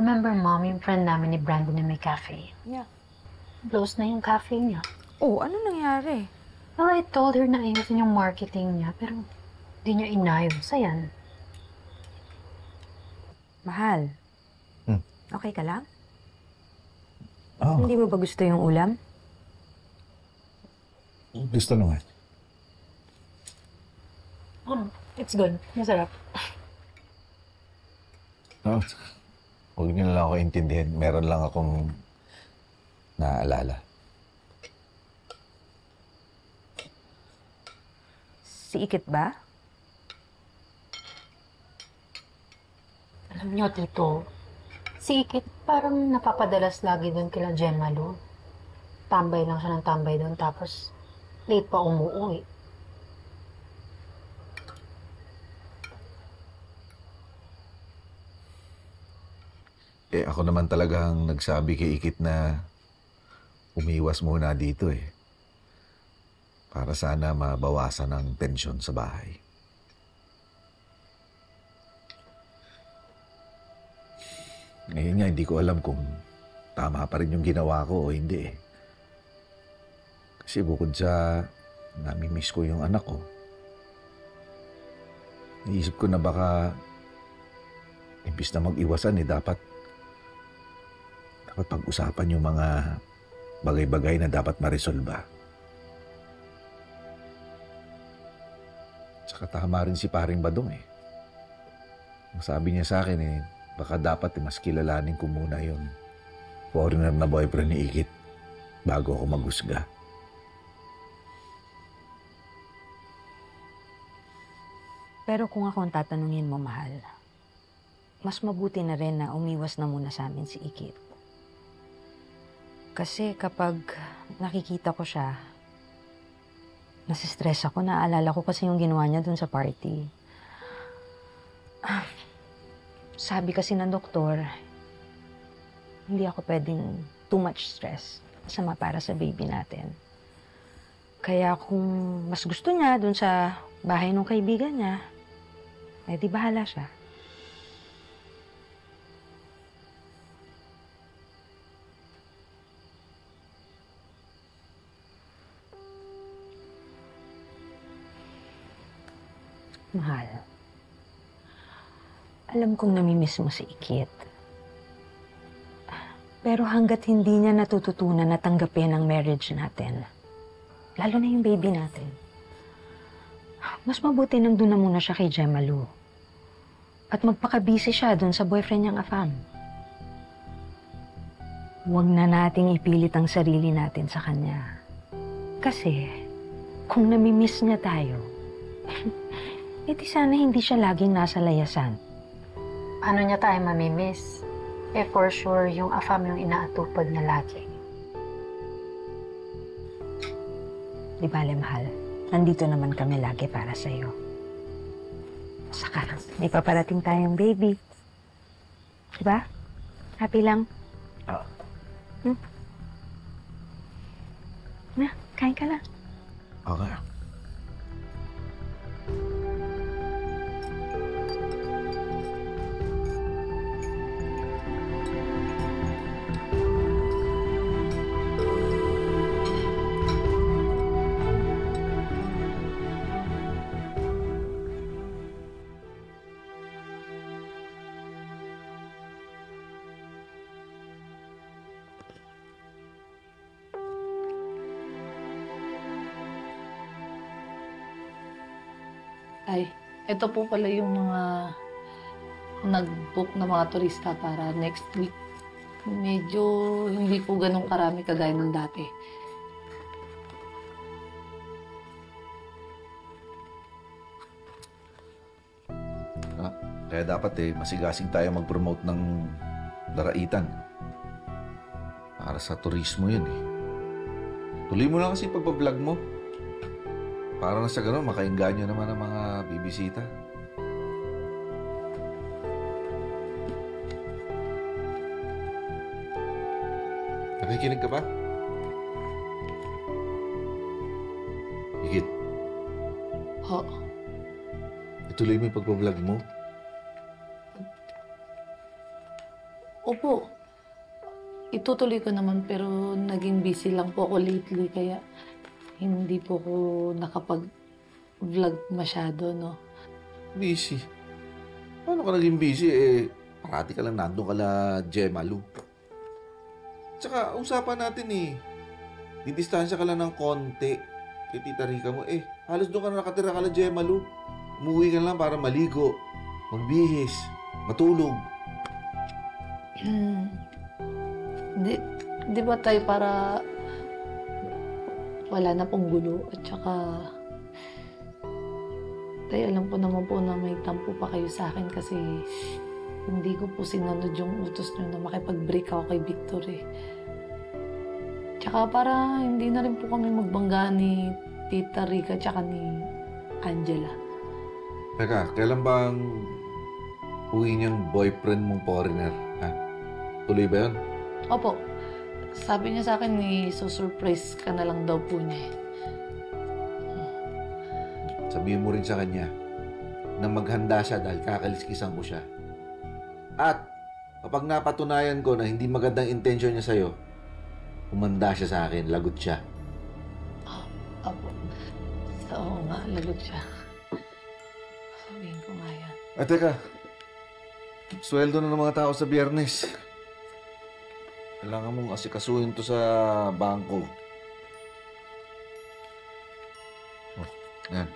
Remember, Mom, yung friend namin ni Brandon na may cafe? Yeah. Close na yung cafe niya. Oh, ano nangyari? Well, I told her na ayusin yung marketing niya, pero di niya inayos. Ayan. Mahal. Okay ka lang? Oh. Hindi mo ba gusto yung ulam? Gusto naman. It's good. Masarap. Oh, huwag niyo lang ako intindihin. Meron lang akong naaalala. Si Ikit ba? Alam niyo, Tito, si Ikit parang napapadalas lagi doon kila Gemma Lu. Tambay lang siya ng tambay doon, tapos late pa umuwi. Ako naman talagang nagsabi kay Ikit na umiwas muna dito eh. Para sana mabawasan ang tensyon sa bahay. Ngayon nga, hindi ko alam kung tama pa rin yung ginawa ko o hindi eh. Kasi bukod sa nami-miss ko yung anak ko, naisip ko na baka imbis na mag-iwasan dapat pag-usapan yung mga bagay-bagay na dapat maresolba. Tsaka tama rin si Paring Badong eh. Ang sabi niya sa akin baka dapat mas kilalanin ko muna yung foreigner na boyfriend ni Ikit bago ako maghusga. Pero kung ako ang tatanungin mo, mahal, mas mabuti na rin na umiwas na muna sa amin si Ikit. Kasi kapag nakikita ko siya, nasistress ako. Naaalala ko kasi yung ginawa niya dun sa party. Sabi kasi ng doktor, hindi ako pwedeng too much stress. Masama para sa baby natin. Kaya kung mas gusto niya dun sa bahay ng kaibigan niya, di bahala siya. Mahal, alam kong namimiss mo si Ikit. Pero hanggat hindi niya natututunan na tanggapin ang marriage natin, lalo na yung baby natin, mas mabuti nandun na muna siya kay Gemma Lu. At magpaka-busy siya dun sa boyfriend niyang Afam. Huwag na nating ipilit ang sarili natin sa kanya. Kasi, kung namimiss niya tayo, di sana hindi siya laging nasa layasan. Paano niya tayo mamimiss? For sure, yung Afam yung inaatupag na lagi. Di bale, mahal. Nandito naman kami lagi para sa'yo. Saka, may paparating tayong baby. Diba? Happy lang? Oo. Na, kain ka lang. Okay. Ay, ito po pala yung mga nag-book na mga turista para next week. Medyo hindi po ganun karami kagaya ng dati. Kaya dapat masigasig tayo mag-promote ng daraitan. Para sa turismo yun Tuloy mo lang kasi pagpa-vlog mo. Para na sa ganun, makainganyo naman ang mga bibisita. Nakikinig ka ba? Higit. Ho. Ituloy mo yung pagpa-vlog mo. Opo. Itutuloy ko naman pero naging busy lang po ako lately kaya hindi po ako nakapag-vlog masyado, no? Busy? Paano ka naging busy? Parati ka lang nandun ka la Gemalu. Tsaka, usapan natin didistansya ka lang ng konti kay Tita Rica mo. Halos doon ka na nakatira ka la Gemalu. Umuwi ka lang para maligo, magbihis, matulog. Di ba tayo para wala na pong gulo at saka tayo alam po naman po na may tampo pa kayo sa akin kasi hindi ko po sinunod yung utos nyo na makipag-break ako kay Victor Tsaka para hindi na rin po kami magbangga ni Tita Rica tsaka ni Angela. Teka, kailan bang uwi niyang boyfriend mong foreigner? Tuloy ba yun? Opo. Sabi niya sa akin, surprise ka na lang daw po niya. Sabihin mo rin sa kanya na maghanda siya dahil kakaliskisan ko siya. At kapag napatunayan ko na hindi magandang intention niya sa'yo, umanda siya sa akin, lagot siya. Opo. Oo nga, lagot siya. Sabihin ko nga yan. Teka, sweldo na ng mga tao sa Biyernes. Kailangan mong asikasuhin to sa bangko. Yan.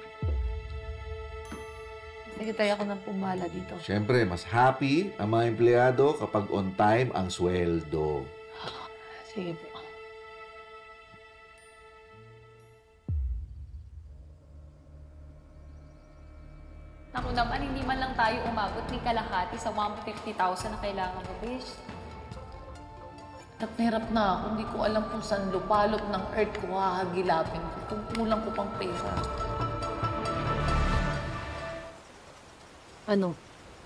Sige tayo, ako nang pumala dito. Siyempre, mas happy ang mga empleyado kapag on time ang sweldo. Sige po. Naku naman, hindi man lang tayo umabot ni kalahati sa 150,000 na kailangan mo, Bish. Hirap na ako. Hindi ko alam kung saan lupalop ng earth ko hahagilapin ko. Kung kulang ko pang pera. Ano?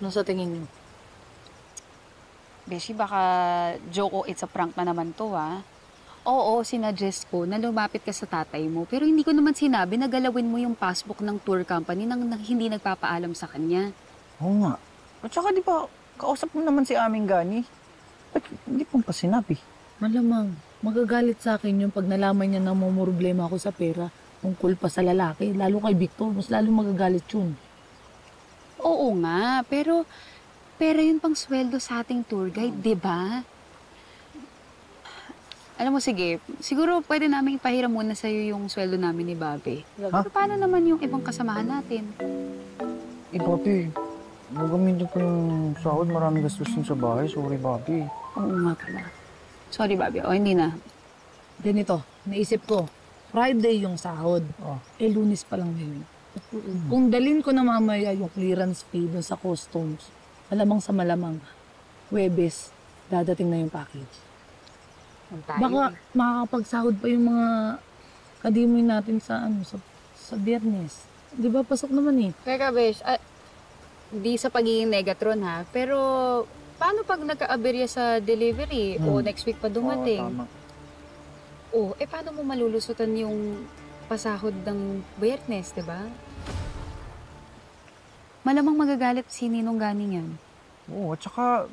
Ano sa tingin niyo? Beshi, baka joke o it's a prank na naman to, Oo, sinuggest ko na lumapit ka sa tatay mo. Pero hindi ko naman sinabi na galawin mo yung passbook ng tour company nang hindi nagpapaalam sa kanya. Oo nga. At saka di ba, kausap mo naman si aming Gani. Ba't hindi mo pa sinabi? Malamang. Magagalit sa akin yung pag nalaman niya na problema ako sa pera tungkol pa sa lalaki. Lalo kay Victor, mas lalo magagalit yun. Oo nga, pero yun pang sweldo sa ating tour guide, di ba? Alam mo, sige, siguro pwede namin ipahiram muna sa'yo yung sweldo namin ni Bobby. Pero paano naman yung ibang kasamahan natin? Bobby, gagamitin ko yung sahod. Maraming gastusin sa bahay. Sorry, Bobby. Oo nga pala. Sorry, Bobby. O, hindi na. Ganito, naisip ko, Friday yung sahod. Lunes pa lang ngayon. Kung dalhin ko na mamaya yung clearance fee dun sa customs, malamang sa malamang, Huwebes, dadating na yung package. Baka makakapagsahod pa yung mga kadimoy natin sa sa Biyernes. Di ba, pasok naman Teka, Besh, di sa pagiging Negatron pero paano pag nagka-aberya sa delivery o next week pa dumating? Paano mo malulusutan yung pasahod ng Biyernes, di ba? Malamang magagalit si Ninong Gani yan. Oo, at saka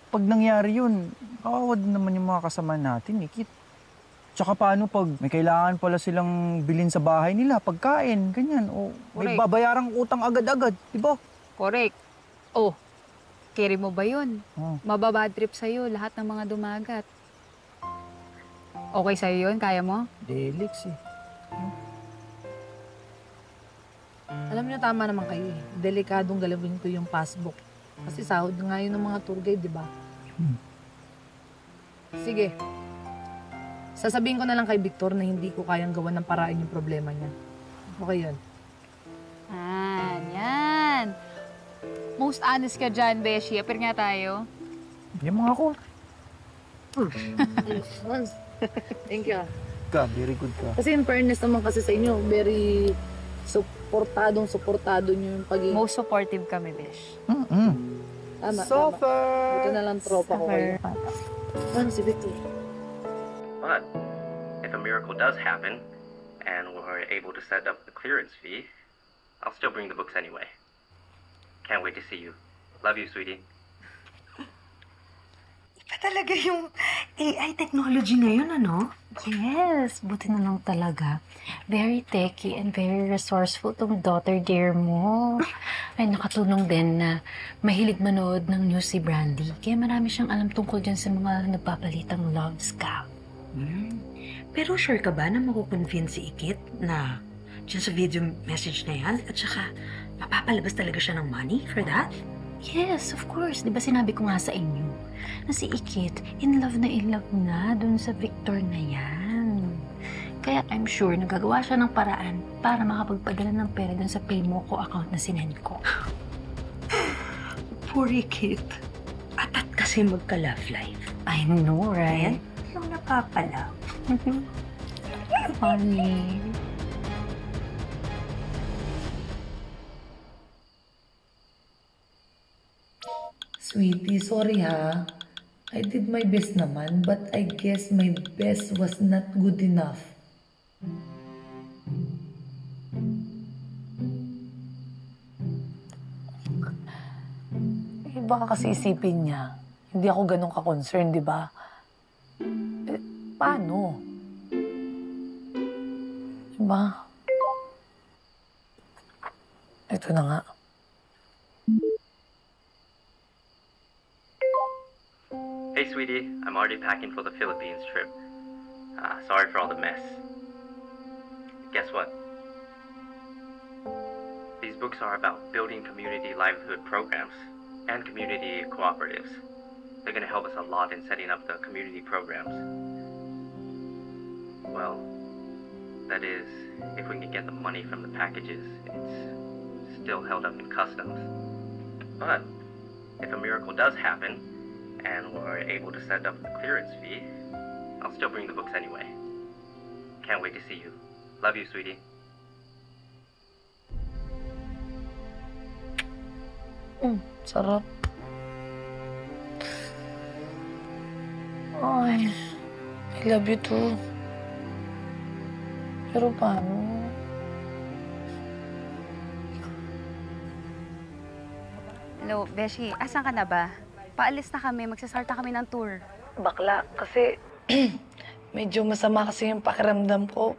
pag nangyari yun, kawawa din naman yung mga kasama natin, Kit. Tsaka paano pag may kailangan pala silang bilhin sa bahay nila, pagkain, ganyan. May babayarang utang agad-agad, di ba? Correct. Carry mo ba yun? Mababad trip sa'yo, lahat ng mga dumagat. Okay sa'yo yun? Kaya mo? Delix Alam niyo, tama naman kayo eh. Delikadong galawin ko yung passbook. Kasi sahod nga yun ng mga tour guide, di ba? Sige. Sasabihin ko na lang kay Victor na hindi ko kayang gawan ng paraan yung problema niya. Okay yun. Yan. Most honest ka dyan, Beshi. Apir nga tayo. Yung mga ko. Thank you. Very good ka. Kasi in fairness naman kasi sa inyo, very suportado nyo yung pagiging... Most supportive kami, Besh. Tama, Suffer! tama. Buti na lang tropa ko kayo. Ano si Victor? But if a miracle does happen and we're able to set up the clearance fee, I'll still bring the books anyway. Can't wait to see you. Love you, sweetie. Iba talaga yung AI technology ngayon, ano? Yes, buti na lang talaga. Very techy and very resourceful tong daughter dear mo. Ay, nakatulong din na mahilig manood ng news si Brandy. Kaya marami siyang alam tungkol dyan sa mga nagpapalitang love scam. Pero sure ka ba na makukonvince si Ikit na dyan sa video message na yan? At saka, mapapalabas talaga siya ng money for that? Yes, of course. Di ba sinabi ko nga sa inyo na si Ikit in love na dun sa Victor na yan. Kaya I'm sure nagagawa siya ng paraan para makapagpadala ng pera dun sa PayMoco account na sinend ko. Poor Ikit. Atat kasi magka-love life. I know, right? Yung napapala. Funny. Sweetie, sorry ha. I did my best naman, but I guess my best was not good enough. Baka kasi isipin niya, hindi ako ganun ka-concern, di ba? Eh, paano? Diba? Ito na nga. Hey, sweetie. I'm already packing for the Philippines trip. Sorry for all the mess. Guess what? These books are about building community livelihood programs and community cooperatives. They're going to help us a lot in setting up the community programs. Well, that is, if we can get the money from the packages. It's still held up in customs. But if a miracle does happen, and we're able to set up the clearance fee, I'll still bring the books anyway. Can't wait to see you. Love you, sweetie. Sarap. Ay, I love you too. Pero paano? Hello, Beshi. Asan ka na ba? Paalis na kami. Magsasarta kami ng tour. Bakla, kasi medyo masama kasi yung pakiramdam ko.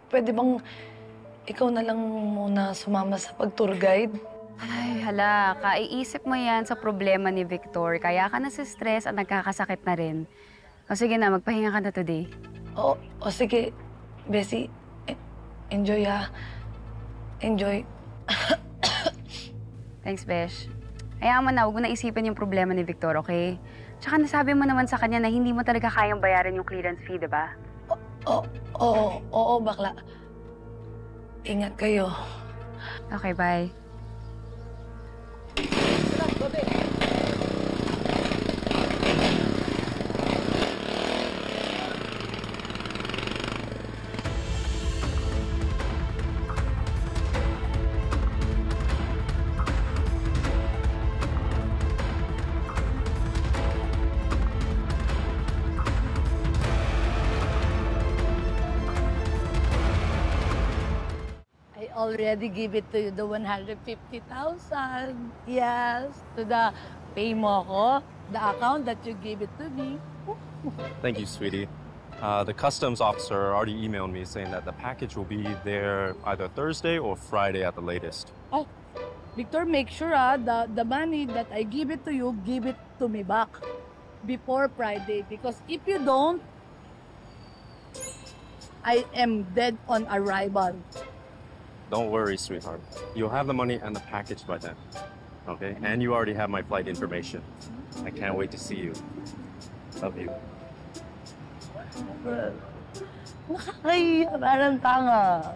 Pwede bang ikaw na lang muna sumama sa pag-tour guide? Ay, hala. Kaiisip mo yan sa problema ni Victor. Kaya ka na stress at nagkakasakit na rin. O sige na, magpahinga ka na today. O sige. Bessie, enjoy ha. Enjoy. Thanks, Besh. Hayaan mo na, huwag mo na isipin yung problema ni Victor, okay? Tsaka nasabi mo naman sa kanya na hindi mo talaga kayang bayaran yung clearance fee, diba? Oo, bakla. Ingat kayo. Okay, bye. Already give it to you, the 150,000. Yes, to the PayMoco, the account that you gave it to me. Thank you, sweetie. The customs officer already emailed me saying that the package will be there either Thursday or Friday at the latest. Oh, Victor, make sure the money that I give it to you, give it to me back before Friday. Because if you don't, I am dead on arrival. Don't worry, sweetheart. You'll have the money and the package by then. Okay? And you already have my flight information. I can't wait to see you. Love you. Nakakahiya, parang tanga.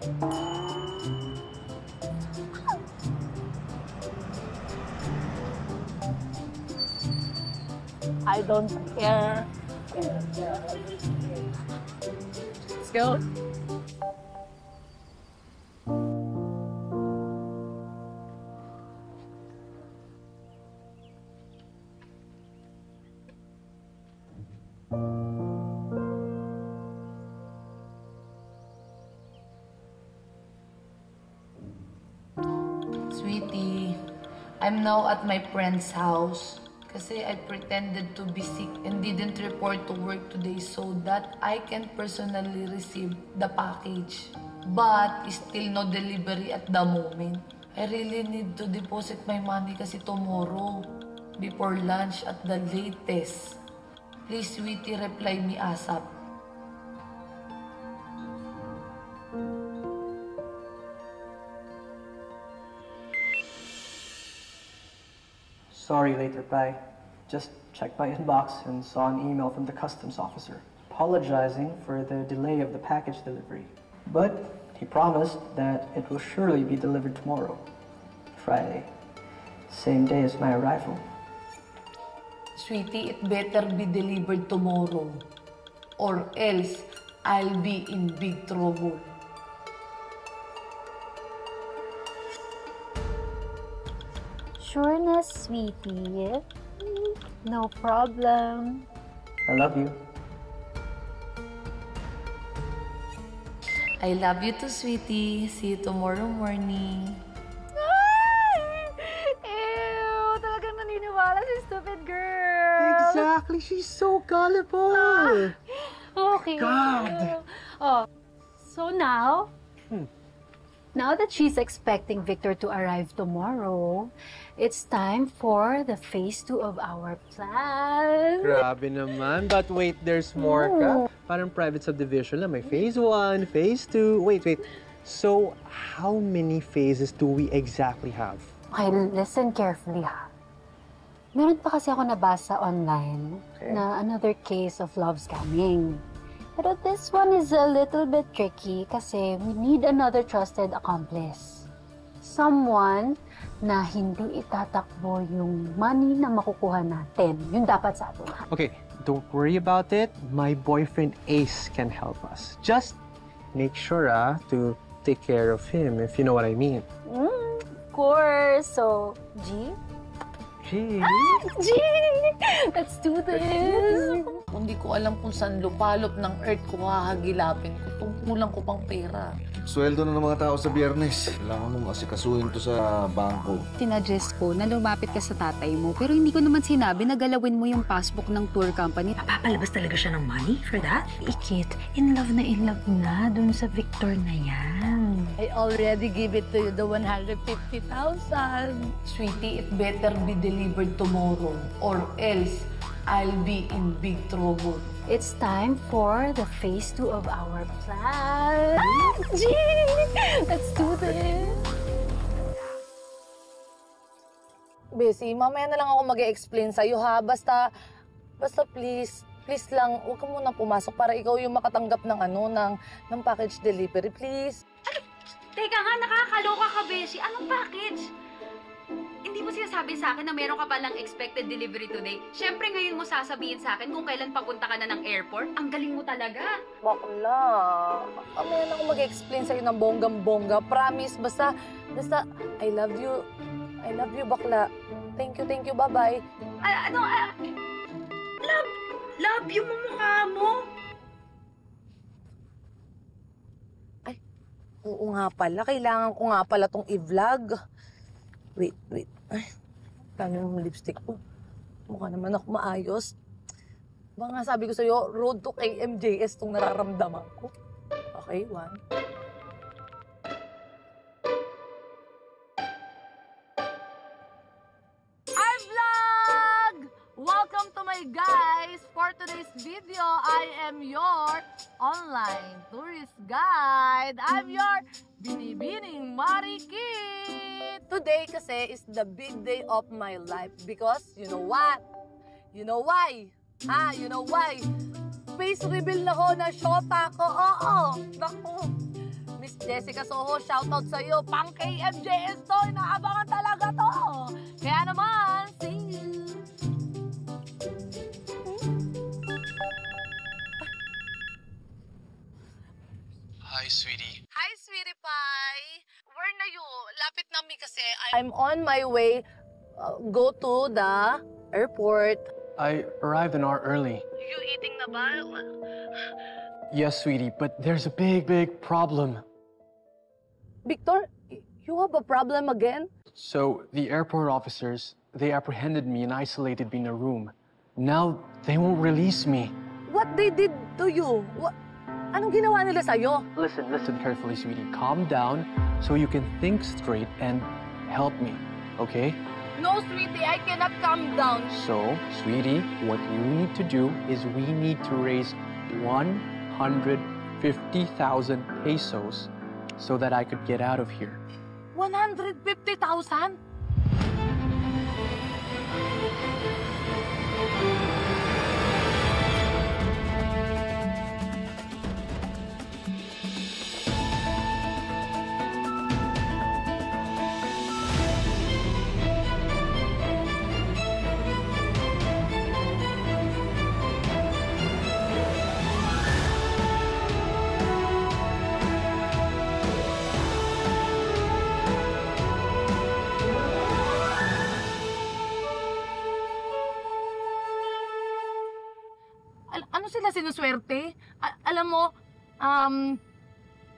I don't care. Let's go. Sweetie, I'm now at my friend's house. Kasi I pretended to be sick and didn't report to work today so that I can personally receive the package. But still no delivery at the moment. I really need to deposit my money kasi tomorrow, before lunch at the latest. Please, sweetie, reply me ASAP. Sorry, late reply. Just checked my inbox and saw an email from the customs officer apologizing for the delay of the package delivery. But he promised that it will surely be delivered tomorrow, Friday, same day as my arrival. Sweetie, it better be delivered tomorrow. Or else, I'll be in big trouble. Sure na, sweetie. No problem. I love you. I love you too, sweetie. See you tomorrow morning. Ew! Talagang naniniwala si stupid girl. Exactly. She's so gullible. Okay. God. Oh, so now, now that she's expecting Victor to arrive tomorrow, it's time for the phase 2 of our plan. Grabe naman. But wait, there's more ka. Parang private subdivision lang. May phase 1, phase 2. Wait. So, how many phases do we exactly have? Okay, listen carefully ha. Meron pa kasi ako nabasa online na another case of love scamming. Pero this one is a little bit tricky kasi we need another trusted accomplice. Someone na hindi itatakbo yung money na makukuha natin. Yun dapat sa atin. Okay, don't worry about it. My boyfriend Ace can help us. Just make sure to take care of him, if you know what I mean. Of course. So, G? G? G! Let's do this! Hindi ko alam kung saan lupalop ng earth ko hahagilapin ko. Tungkulan ko pang pera. Sweldo na ng mga tao sa Biyernes. Kailangan mong asikasuhin to sa bangko. Tinadjust ko na lumapit ka sa tatay mo, pero hindi ko naman sinabi na galawin mo yung passbook ng tour company. Papalabas talaga siya ng money for that? Ikit, in love na dun sa Victor na yan. I already give it to you, the 150,000. Sweetie, it better be delivered tomorrow. Or else, I'll be in big trouble. It's time for the phase 2 of our plan. G! Let's do this! Bessie, mamaya na lang ako mag-explain sa'yo ha. Basta please lang, huwag ka muna pumasok para ikaw yung makatanggap ng package delivery, please. Teka nga, nakakaloka ka, Beshi. Anong package? Hindi mo sinasabi sa akin na meron ka palang expected delivery today. Siyempre ngayon mo sasabihin sa akin kung kailan papunta ka na ng airport. Ang galing mo talaga. Bakla. Mamaya na ako mag-explain sa'yo ng bonggang-bongga. Promise. Basta, I love you. I love you, bakla. Thank you. Bye-bye. Love you mo mukha mo. Ay, oo nga pala. Kailangan ko nga pala tong i-vlog. Wait. Ay, dami ng lipstick ko. Mukha naman ako maayos. Baka nga sabi ko sa'yo, road to KMJS tong nararamdaman ko. Okay, 1. Hi, vlog! Welcome to my guys! For today's video, I am your online tourist guide. I'm your binibining Marikit! Today kasi is the big day of my life because you know what? You know why? You know why? Face reveal na ho na shota ko. Oo, naku. Miss Jessica Soho, shoutout sa'yo. Pang KMJS to, inaabangan talaga to. Kaya naman, see you. Hi, sweetie. Hi, sweetie pie. Where na you? Lapit na mi kasi. I'm on my way. Go to the airport. I arrived an hour early. You eating na ba? Yes, sweetie, but there's a big problem. Victor, you have a problem again? So, the airport officers, they apprehended me and isolated me in a room. Now, they won't release me. What they did to you? Anong ginawa nila sa'yo? Listen carefully, sweetie. Calm down so you can think straight and help me, okay? No, sweetie, I cannot calm down. So, sweetie, what you need to do is we need to raise 150,000 pesos so that I could get out of here. 150,000? Ano sila sinuswerte? Alam mo,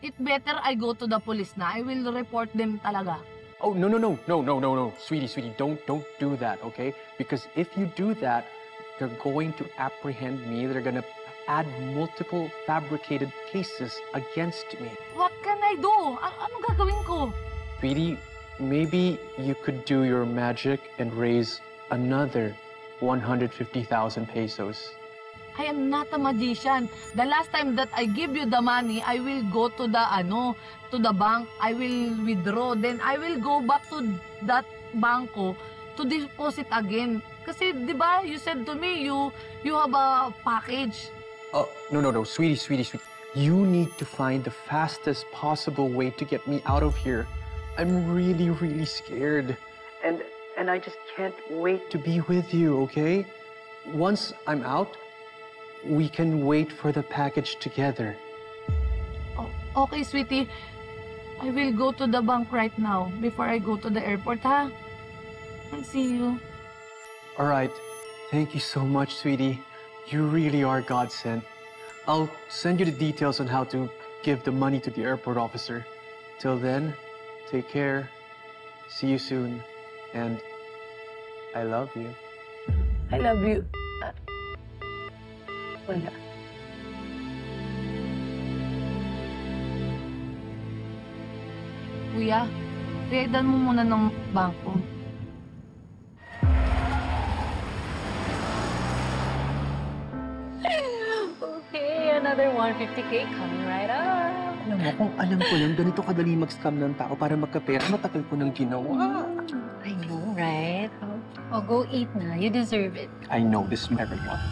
it better I go to the police na. I will report them talaga. Oh, no. Sweetie, don't do that, okay? Because if you do that, they're going to apprehend me. They're gonna add multiple fabricated cases against me. What can I do? Anong gagawin ko? Sweetie, maybe you could do your magic and raise another 150,000 pesos. I am not a magician. The last time that I give you the money, I will go to the bank. I will withdraw. Then I will go back to that banko to deposit again. Kasi, di ba, you said to me, you have a package. Oh, no. Sweetie. You need to find the fastest possible way to get me out of here. I'm really scared. And I just can't wait to be with you, okay? Once I'm out, we can wait for the package together. Oh, okay, sweetie. I will go to the bank right now before I go to the airport, ha? I'll see you. All right. Thank you so much, sweetie. You really are godsend. I'll send you the details on how to give the money to the airport officer. Till then, take care. See you soon. And I love you. I love you. Wala. Kuya, redan mo muna ng bangko. Okay, another 150K coming right up. Alam mo, kung alam ko lang ganito kadali mag-scam ng tao para magkapera, matagal ko nang ginawa. I know, right? Oh, go eat na. You deserve it. I know this very well.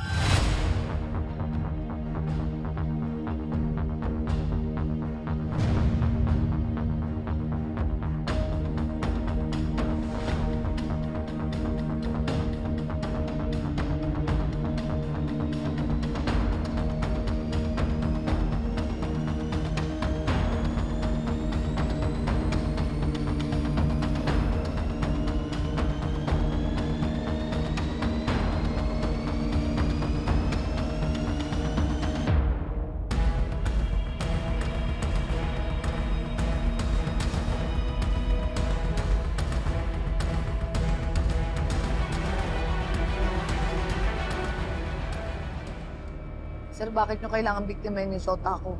Sir, bakit nyo kailangan biktimahin yung shota ko?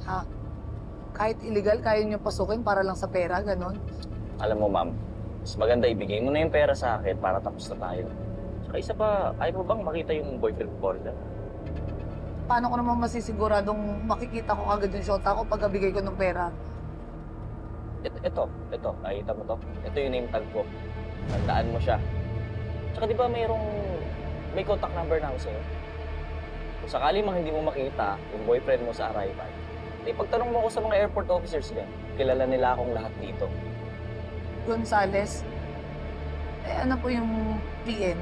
Ha? Kahit illegal, kaya nyo pasukin para lang sa pera, ganon? Alam mo, ma'am, mas maganda ibigay mo na yung pera sa akin para tapos na tayo. Tsaka isa pa, ayaw mo bang makita yung boyfriend ko ulit? Paano ko naman masisiguradong makikita ko agad yung shota ko pag abigay ko ng pera? Ito. Nakita mo to? Ito yung name tag ko. Tandaan mo siya. Tsaka di ba may contact number na ako sa'yo? Kung sakali mang hindi mo makita yung boyfriend mo sa arrival, pagtanong mo ako sa mga airport officers niya, kilala nila akong lahat dito. Gonzales? Ano po yung PN?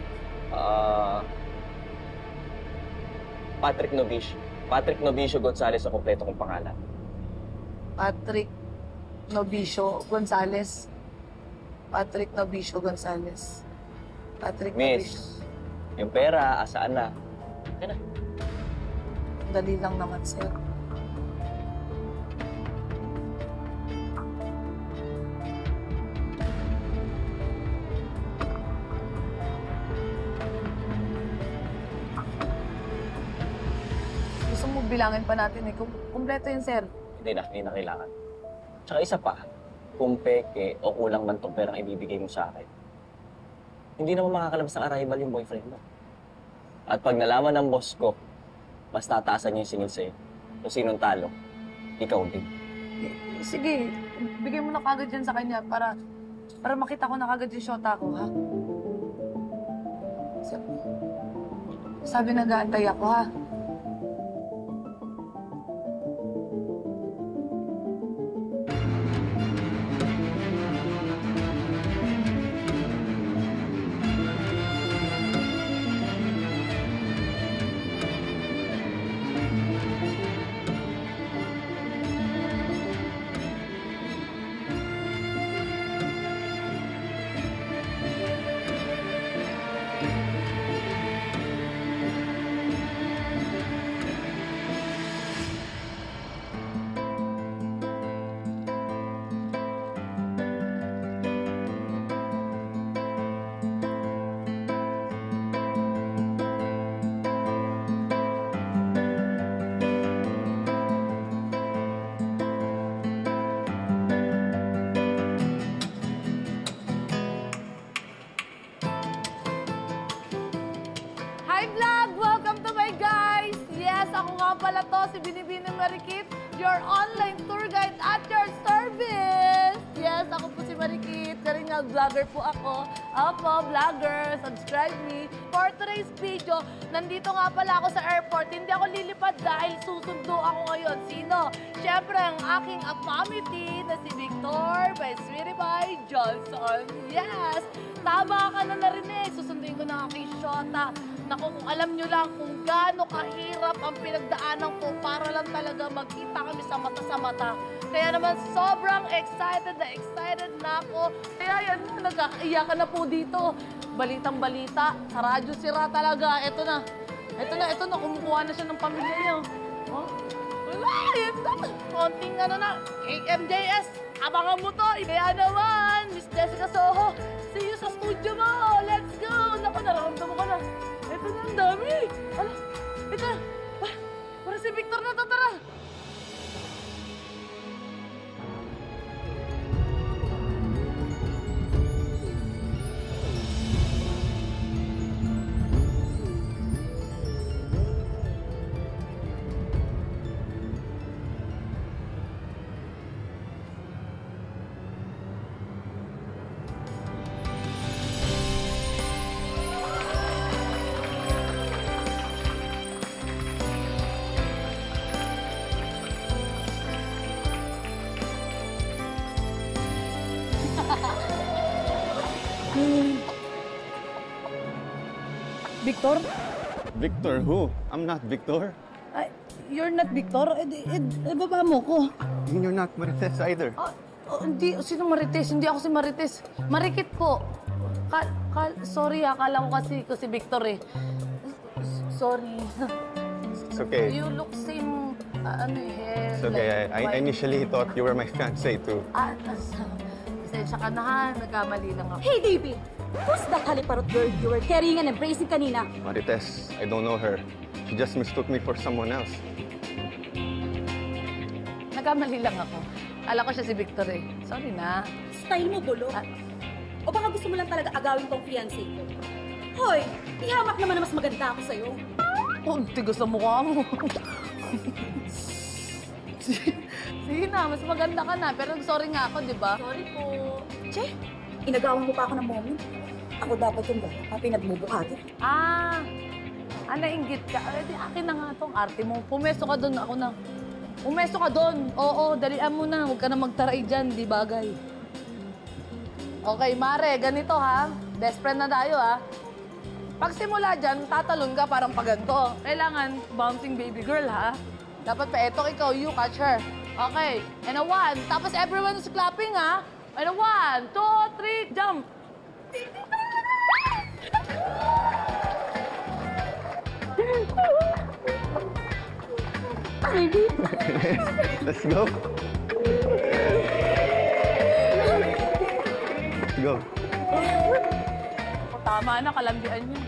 Patrick Novicio. Patrick Novicio Gonzales ang kompleto kong pangalan. Patrick Novicio Gonzales. Patrick Novicio Gonzales. Patrick Miss, Novicio. yung pera, asaan na? Yan na. Dali lang naman, sir. Gusto mo bilangin pa natin eh. Kumpleto yun, sir. Hindi na kailangan. Tsaka isa pa, kung peke o kulang man tong perang ibibigay mo sa akin, hindi naman makakalabas ng arrival yung boyfriend mo. At pag nalaman ng boss ko, mas tataasan niya yung singil sa'yo. Kung sinong talo, ikaw din. Sige, bigay mo na kagad yan sa kanya para makita ko na kagad yung shota ko, ha? Sabi nag-aantay ako, ha? Hi vlog! Welcome to my guys! Yes, ako nga pala to, si Binibining Marikit, your online tour guide at your service! Yes, ako po si Marikit, Karingal vlogger po ako. Opo, vlogger, subscribe me. For today's video, nandito nga pala ako sa airport. Hindi ako lilipad dahil susundo ako ngayon. Sino? Siyempre, ang aking apamity na si Victor by Sweetie Pie Johnson. Yes! Tama ka na narinig. Susunduin ko na ang aking shota. Naku, kung alam nyo lang kung gaano kahirap ang pinagdaanan ko para lang talaga magkita kami sa mata. Kaya naman sobrang excited na ako. Kaya yan, nag-iyakan na po dito. Balitang-balita, sa radyo sira talaga. Ito na, kumukuha na siya ng pamilya niya. Oh? Wala, yan na. Konting na, KMJS, abangan mo to. Kaya naman, Miss Jessica Soho, see you sa studio mo. Let's go. Naku, nararamdaman ko na. Ito na, ang dami. Ala, ito na. Para si Victor na to, tara. Victor? Victor who? I'm not Victor. You're not Victor? Baba mo ko. And you're not Marites either. Hindi. Sino Marites? Hindi ako si Marites. Marikit po. Sorry, akala ko kasi si Victor eh. Sorry. It's okay. You look same, hair. It's okay. Like, I initially thought you were my fiancé too. Pasensya ka na ha. Nagkamali lang ako. Hey, David! Who's that haliparot girl you were carrying and embracing kanina? Marites, I don't know her. She just mistook me for someone else. Nagkamali lang ako. Akala ko siya si Victor eh. Sorry na. Style mo, Bolo. O baka gusto mo lang talaga agawin tong fiancé ko? Hoy, ihamak naman na mas maganda ako sa'yo. Oh, tigas na mukha mo. Sige na, mas maganda ka na. Pero sorry nga ako, di ba? Sorry po. Che, inagawan mo pa ako ng moment. Ako dapat yung bata, pinagbubuhati. Nainggit ka. Di akin na nga tong arte mo. Pumesto ka doon, ako na. Pumesto ka doon. Oo, dalian mo na. Huwag ka na magtaray dyan, di bagay. Okay, Mare, ganito ha. Best friend na tayo ha. Pag simula dyan, tatalon ka parang paganto. Kailangan bouncing baby girl ha. Dapat pa eto ikaw, you catch her. Okay, and a 1. Tapos everyone is clapping ha. And a 1, 2, 3, jump. Let's go. Let's go. Tama na, kalambian niyo.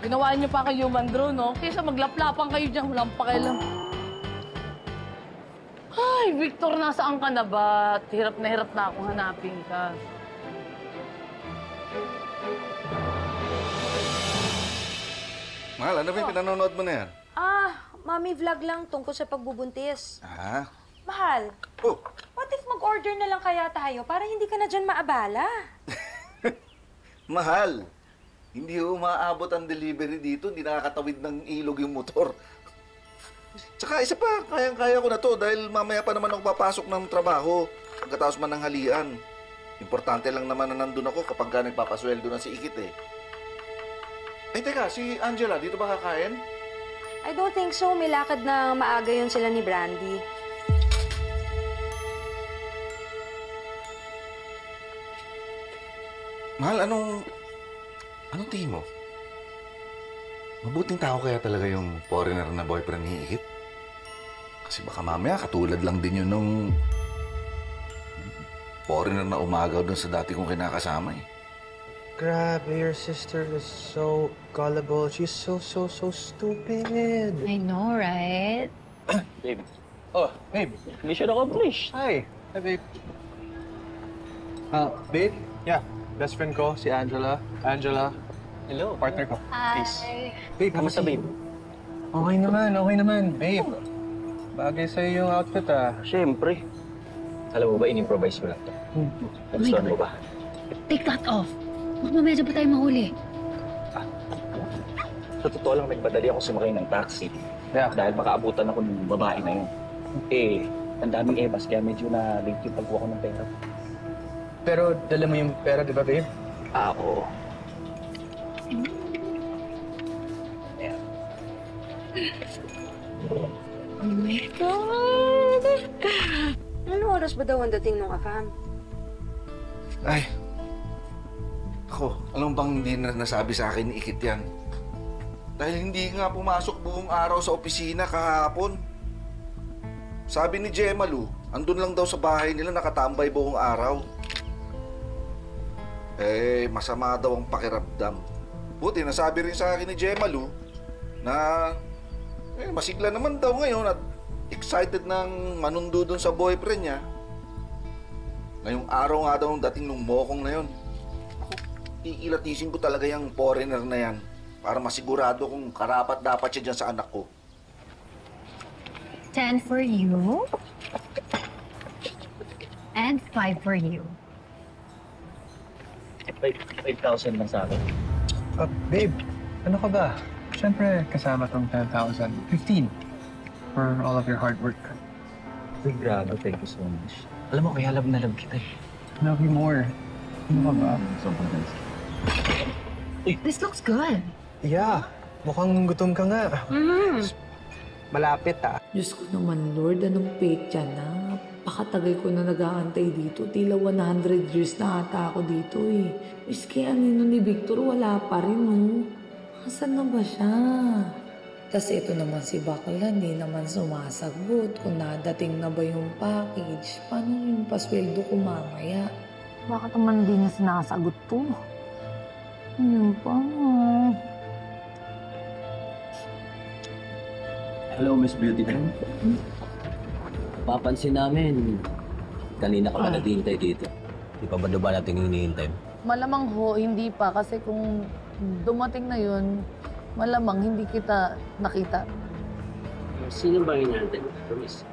Ginawa niyo pa kay human drone, no? Kaysa maglaplapan kayo dyan, walang pakialam. Ay, Victor, nasaan ka na ba? Hirap na akong hanapin ka. Mahal, ano ba yung pinanonood mo na yan? Mami vlog lang tungkol sa pagbubuntis. Mahal, what if mag-order na lang kaya tayo para hindi ka na dyan maabala? Mahal, hindi umaabot ang delivery dito, hindi nakakatawid ng ilog yung motor. Tsaka isa pa, kayang-kaya ko na to dahil mamaya pa naman ako papasok ng trabaho pagkatapos man ng halian. Importante lang naman na nandun ako kapag ka nagpapasweldo na si Ikit eh. Ay teka, si Angela, dito ba kakain? I don't think so. May lakad na maaga yun sila ni Brandy. Mahal, anong tingin mo? Mabuting tao kaya talaga yung foreigner na boyfriend ni Ikit? Kasi baka mamaya katulad lang din yun nung foreigner na umagaw dun sa dati kong kinakasama eh. Grabe, your sister is so gullible. She's so stupid. I know, right? Babe. Oh, babe. Mission accomplished. Hi. Hi, babe. Babe? Yeah. Best friend ko, si Angela. Angela. Hello. Partner ko. Hi. Please. Babe, kamusta, babe? Okay naman. Babe, bagay sa'yo yung outfit, Siyempre. Alam mo ba, in-improvise ko lang to. Nagustuhan mo ba? Take that off. Baka mamaya pa tayo mahuli. Sa totoo lang, nagpadali ako sumakay ng taxi. Dahil baka abutan ako ng babae na yun. Ang daming ebas, kaya medyo na late yung pagkuha ko ng pera. Pero dala mo yung pera, di ba, babe? Oo. Oh my God! Anong oras ba daw ang dating ng afam? Ay, ako, alam bang hindi na nasabi sa akin ni Ikit yan? Dahil hindi nga pumasok buong araw sa opisina kahapon. Sabi ni Gemalu, andun lang daw sa bahay nila nakatambay buong araw. Masama daw ang pakiramdam. Buti nasabi rin sa akin ni Gemalu na masigla naman daw ngayon at excited nang manundo dun sa boyfriend niya. Ngayong araw nga daw ang dating nung mokong na yun. Iilatisin ko talaga yung foreigner na yan para masigurado kung karapat dapat siya dyan sa anak ko. 10 for you. And 5 for you. 5,000 lang sa akin. Babe, ano ka ba? Siyempre, kasama tong 10,000. 15 for all of your hard work. Uy, grabe. Thank you so much. Alam mo, kaya love na love kita eh. Love you more. Ano ka ba? Sobrang nice. This looks good. Yeah, mukhang gutom ka nga. Malapit Diyos ko naman, Lord, anong fate yan na? Napakatagal ko na nag-aantay dito. Tila 100 years na ata ako dito eh. Miski anino ni Victor, wala pa rin oh. Asan na ba siya? Kasi ito naman si Bakla, hindi naman sumasagot. Kung nadating na ba yung package, paano yung pasweldo ko mamaya? Bakit naman hindi niya sinasagot to? Ano pa? Hello, Miss Beautiful. Papansin namin, kanina ka pa naghihintay dito. Di pa ba natin hinihintay? Malamang ho, hindi pa. Kasi kung dumating na yun, malamang hindi kita nakita. Sino ba hinihintay mo, Miss?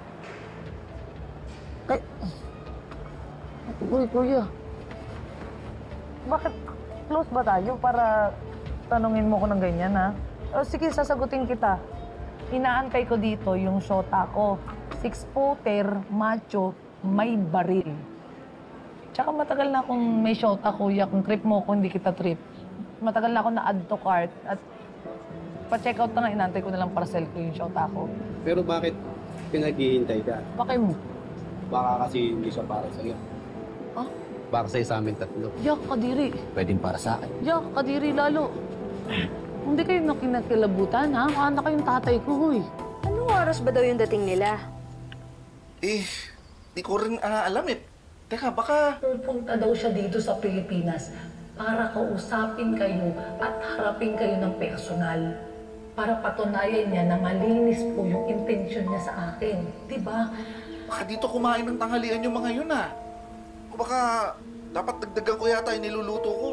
Uy, kuya. Bakit close ba tayo para tanungin mo ko ng ganyan, ha? O, sige, sasagutin kita. Inaantay ko dito yung shota ko. 6-footer, macho, may baril. Tsaka matagal na akong may shota, kuya. Kung trip mo ko, hindi kita trip. Matagal na ako na-add to cart at pa-check out na nga, inaantay ko na lang parcel ko yung shota ko. Pero bakit pinaghihintay ka? Bakit mo? Baka kasi hindi siya para sa'yo. Ah? Para sa'yo sa amin tatlo. Yak, kadiri. Pwedeng para sa akin. Yak, kadiri lalo. Hindi kayo nakinakilabutan, ha? Anak kayong tatay ko, huy. Anong oras ba daw yung dating nila? Di ko rin alam eh. Teka, baka... Pupunta daw siya dito sa Pilipinas para kausapin kayo at harapin kayo ng personal. Para patunayan niya na malinis po yung intensyon niya sa akin. Diba? Baka dito kumain ng tanghalian yung mga yun O baka dapat dagdagan ko yata yung niluluto ko.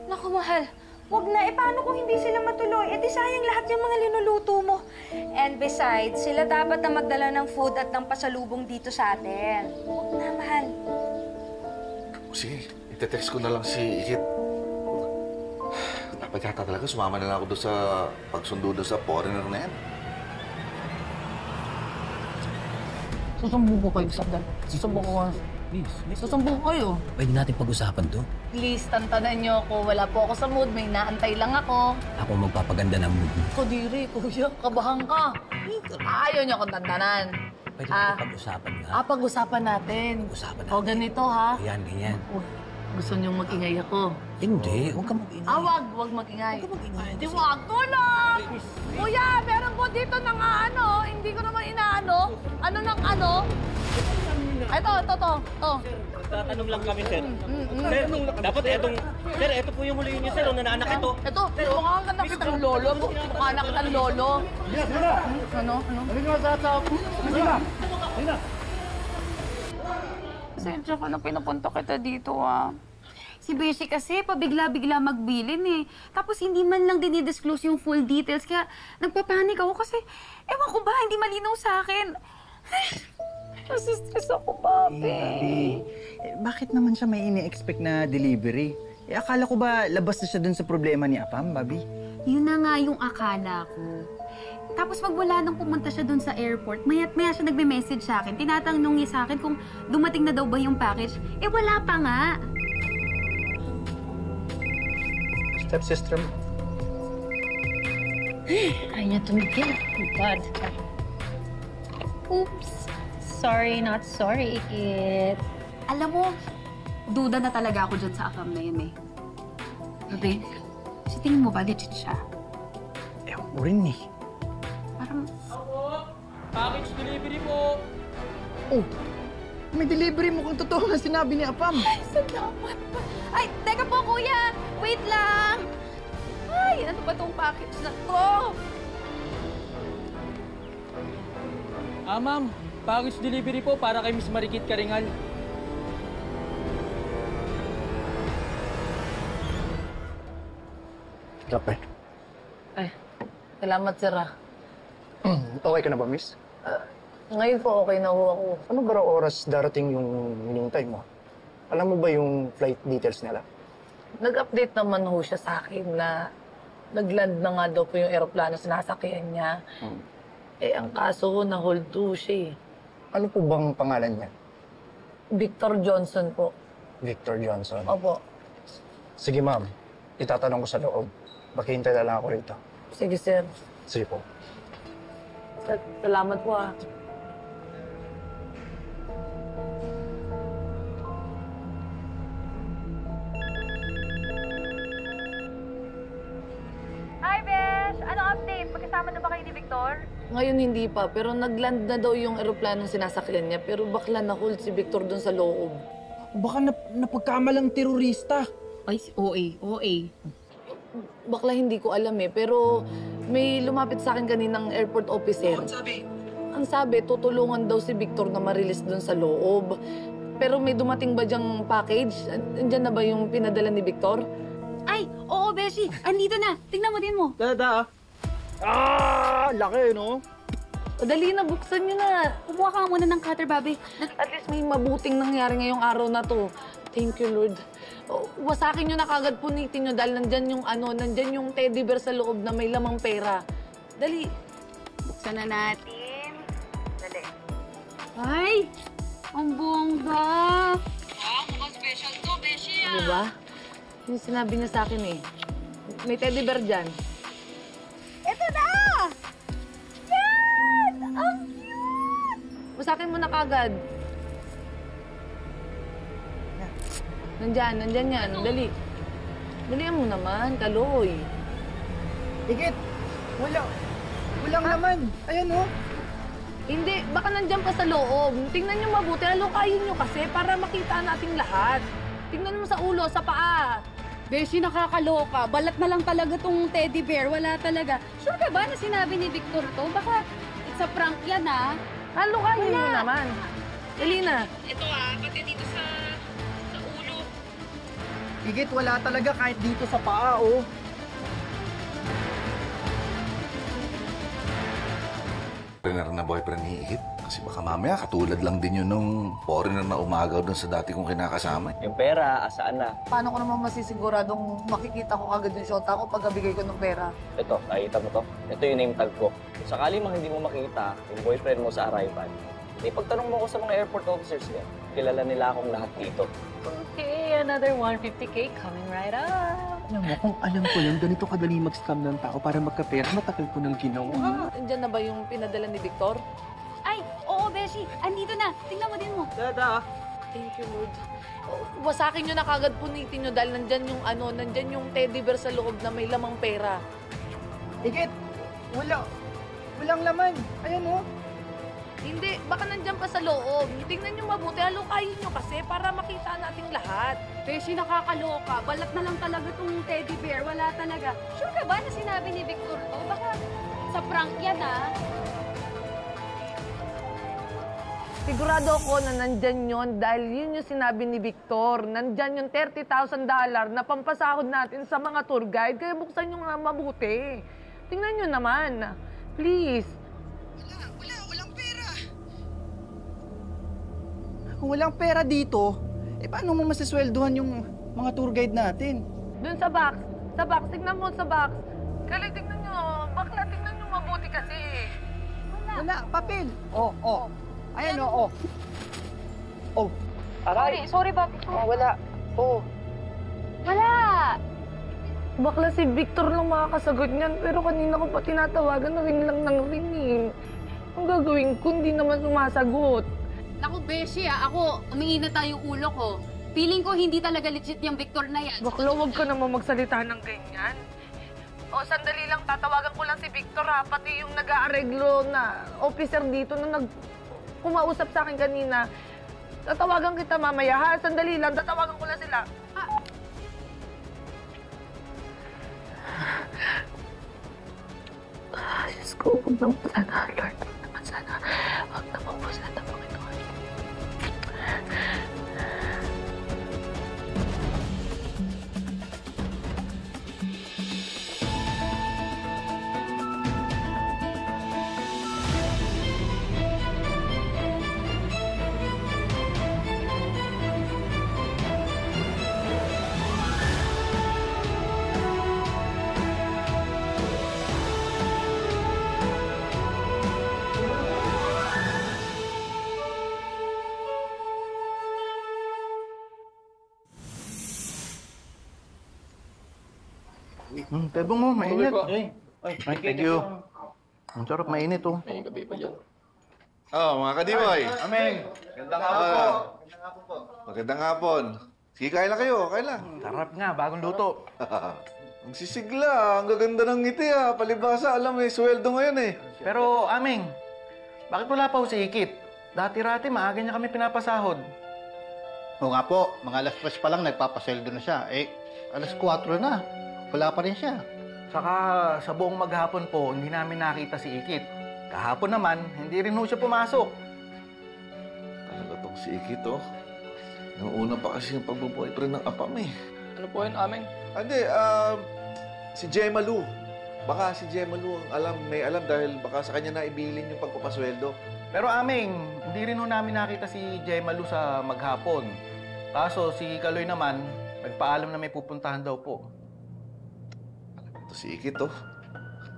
Naku, mahal. Huwag na. Paano kung hindi sila matuloy? Di sayang lahat yung mga linuluto mo. And besides, sila dapat na magdala ng food at ng pasalubong dito sa atin. Huwag na, mahal. Sige, itetext ko na lang si Ikit. Dapat yata talaga sumama na lang ako doon sa pagsundo doon sa foreigner na yan. Susumbong ko kayo, Sabdan. Susumbong ko. Please. Susumbong ko kayo. Pwede natin pag-usapan to. Please, tantanan niyo ako. Wala po ako sa mood. May naantay lang ako. Ako magpapaganda ng mood mo. Kadiri, kuya. Kabahan ka. Ayaw niyo akong tantanan. Pwede natin pag-usapan nga. Pag-usapan natin. Pag-usapan natin. O, ganito, ha? Ganyan. Gusto niyong mag-ingay ako? Hindi. Huwag ka mag-ingay. Wag mag-ingay. Hindi, wag. Tulong! Kuya, meron po dito ng hindi ko naman inaano. Ano ng ano? Ito. Tatanong lang kami, sir. Sir, dapat eto po yung huli niyo, sir. Nanaanak ito. Ito, mukha ka nakitang lolo. Mukha na kitang lolo. Ano? Halika sa ako. Halika. Sensya ka na pinapunta kita dito, Si Beshi kasi, pabigla-bigla magbilin eh. Tapos hindi man lang dinidisclose yung full details. Kaya nagpapanik ako kasi, ewan ko ba, hindi malinaw sa akin. Nasistress ako, papi. Bakit naman siya may ini-expect na delivery? Akala ko ba labas na siya dun sa problema ni Apam, Bobby? Yun na nga yung akala ko. Tapos pag wala nang pumunta siya dun sa airport, maya't maya siya nagme-message sa akin. Tinatanong niya sa akin kung dumating na daw ba yung package. Wala pa nga. Stepsister mo. Ay niya tumigil. Oh God. Oops. Sorry, not sorry, Ikit. Alam mo, duda na talaga ako dyan sa Apam na yun eh. Gabi, sa tingin mo ba legit siya? Ewan ko rin eh. Parang... Package delivery po. Oh, may delivery mo kung totoo na sinabi ni Apam. Ay, salamat. Ay, teka po, kuya. Wait lang. Ay, ano ba tong package na to? Ma'am. Package delivery po para kay Miss Marikit Karingal. Kape. Ay, salamat, sir, Okay ka na ba, miss? Ngayon po, okay na ho ako. Ano ba raw oras darating yung hinihintay mo? Alam mo ba yung flight details nila? Nag-update naman ho siya sa akin na nag-land na nga daw po yung aeroplano sinasakyan niya. Ang kaso ho, na-hold to siya. Ano po bang pangalan niya? Victor Johnson po. Victor Johnson. Opo. Sige, ma'am. Itatanong ko sa loob. Maghihintay na lang ako rito. Sige, sir. Sige po. Salamat po, Hi, Besh! Anong update? Magkasama na ba kayo ni Victor? Ngayon hindi pa, pero nag-land na daw yung aeroplanong sinasakyan niya. Pero bakla na-hold si Victor dun sa loob. Baka napagkamalang terorista. Ay, OA. Bakla hindi ko alam pero may lumapit sa akin kaninang airport officer. Ang sabi, tutulungan daw si Victor na ma-release dun sa loob. Pero may dumating ba diyang package? Andiyan na ba yung pinadala ni Victor? Ay, oo, Beshi. Andito na. Tingnan mo din mo. Laki, no? O dali na, buksan nyo na. Kumuha ka muna ng cutter, Bobby. At least may mabuting nangyari ngayong araw na to. Thank you, Lord. Wasakin nyo na kagad, punitin nyo dahil nandyan yung teddy bear sa loob na may lamang pera. Dali. Buksan na natin. Dali. Ay! Ang bongga! Mukhang special to, Beshi, Diba? Yung sinabi niya sa akin eh. May teddy bear dyan. Ito na! Yan! Ang cute! Wasakin mo na kagad. Nandyan yan. Dali. Dalihan mo naman, Kaloy. Igit! Walang laman. Ayan oh. Hindi, baka nandyan pa sa loob. Tingnan nyo mabuti, halukayin nyo kasi para makita nating lahat. Tingnan mo sa ulo, sa paa. Beshi, nakakaloka. Balat na lang talaga tong teddy bear. Wala talaga. Sure ka ba na sinabi ni Victor to? Baka it's a prank yan, ah. Halukayin nyo naman. Dali na. Ito pati dito sa ulo. Igit, wala talaga kahit dito sa paa oh. Foreigner na boyfriend ni Igit. Kasi baka mamaya katulad lang din yun nung foreigner na umagaw dun sa dati kong kinakasama. Yung pera, asaan na? Paano ko naman masisiguradong makikita ko agad yung shota ko pagkabigay ko ng pera? Ito, nakita mo to? Ito yung name tag ko. Kung sakali mang hindi mo makita yung boyfriend mo sa arrival, pagtanong mo ko sa mga airport officers yan, kilala nila akong lahat dito. Okay, another 150K coming right up. Alam mo, kung alam ko lang, ganito kadali mag-scam ng tao para magka-pera, matagal ko nang ginawa. Nandiyan na ba yung pinadala ni Victor? Ay, oo, Beshi. Andito na. Tingnan mo din mo. Dada. Thank you, Lord. Wasakin nyo na kagad, punitin nyo dahil nandyan yung teddy bear sa loob na may lamang pera. Igit! Walang laman. Ayan oh. Hindi, baka nandyan pa sa loob. Tingnan nyo mabuti, halukayin nyo kasi para makita nating lahat. Beshi, nakakaloka. Balat na lang talaga tong teddy bear. Wala talaga. Sure ka ba na sinabi ni Victor to? Baka sa prank yan, ah. Sigurado ako na nandyan yun dahil yun yung sinabi ni Victor. Nandyan yung $30,000 na pampasahod natin sa mga tour guide. Kaya buksan nyo nga mabuti. Tingnan nyo naman. Please. Walang pera. Kung walang pera dito, paano mo masasweldohan yung mga tour guide natin? Doon sa box. Sa box. Tingnan mo sa box. Kaya tingnan nyo. Bakla, tingnan nyo mabuti kasi. Wala. Papel. Oh. Ayan oh. Oh. Aray. Sorry, Bobby. Wala. Oh. Wala. Bakla si Victor lang makakasagot niyan, pero kanina ko pa tinatawagan, ring lang ng ring eh. Ang gagawin ko, hindi naman sumasagot. Naku, Beshi, ako, umingi na tayo ulo ko. Feeling ko hindi talaga legit yung Victor na yan. Bakla, huwag ka naman magsalita ng ganyan. O, sandali lang, tatawagan ko lang si Victor ha, pati yung nag-aareglo na officer dito na kumausap sa akin kanina. Tatawagan kita mamaya ha, sandali lang, tatawagan ko lang sila. Diyos ko, huwag naman sana, Lord. Huwag naman sana. Huwag naman po sana, Panginoon. Tebong mo, mainit. Ay, thank you. Ang sarap, mainit oh. May gabi pa dyan. Mga kadiboy. Ameng. Magandang hapon po. Magandang hapon. Sige, kain lang kayo. Kain lang. Sarap nga, bagong luto. Ang sisigla. Ang gaganda ng ngiti ah. Palibasa, alam may sweldo ngayon eh. Pero, Ameng, bakit wala pa ho si Ikit? Dati-rati, maaga niya kami pinapasahod. Oo nga po, mga alas 3 pa lang nagpapasweldo na siya. Alas 4 na. Wala pa rin siya. Saka sa buong maghapon po, hindi namin nakita si Ikit. Kahapon naman, hindi rin ho siya pumasok. Talaga tong si Ikit oh. Nung una pa kasi yung pagbo-boyfriend ng apam eh. Ano po yun, Ameng? Hindi, si Gemma Lu. Baka si Jemalu may alam dahil baka sa kanya na ibilin yung pagpapasweldo. Pero Aming, hindi rin ho namin nakita si Jemalu sa maghapon. Kaso si Kaloy naman, nagpaalam na may pupuntahan daw po. Ito si Ikit, oh.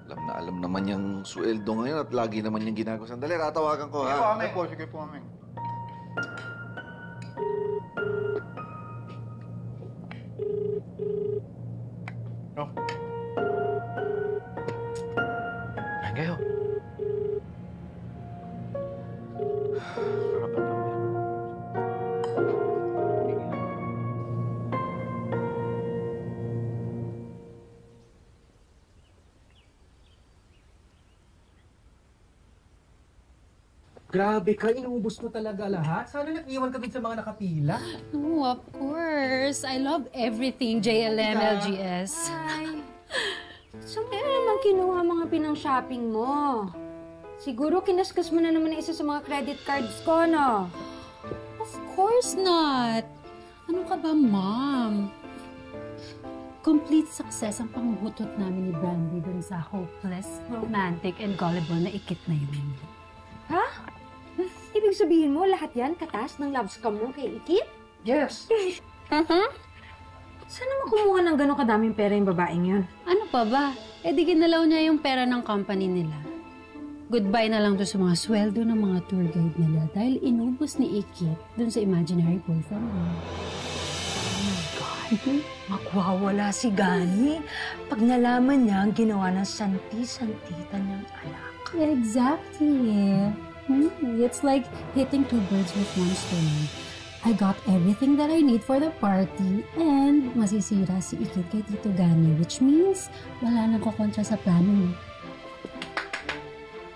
Alam naman yung sweldo ngayon at lagi naman yung ginagawa. Sandali, tatawagan ko, ha? Sige po, Aming. No. Ayan kayo. Grabe ka, inubos mo talaga lahat. Sana nag-iwan ka din sa mga nakapila. Oh, of course. I love everything JLM, LGS. Ay, saan kaya naman kinuha mga pinang-shopping mo? Siguro kinaskas mo na naman ang isa sa mga credit cards ko, no? Of course not. Ano ka ba, Mom? Complete success ang panghutot namin ni Brandy dun sa hopeless, romantic, and gullible na Ikit na yun. Ha? Ibig sabihin mo, lahat yan katas ng love scam mo kay Ikit? Yes. Saan naman kumuha ng gano'ng kadaming pera yung babaeng yun? Ano pa ba? Eh di ginalaw niya yung pera ng company nila. Goodbye na lang to sa mga sweldo ng mga tour guide nila dahil inubos ni Ikit dun sa imaginary boyfriend mo. Oh my God. Magwawala si Gani pag nalaman niya ang ginawa ng santi-santita niyang anak. Exactly. It's like hitting two birds with one stone. I got everything that I need for the party and masisira si Ikit kay Tito Gani, which means wala nang kukontra sa plano mo.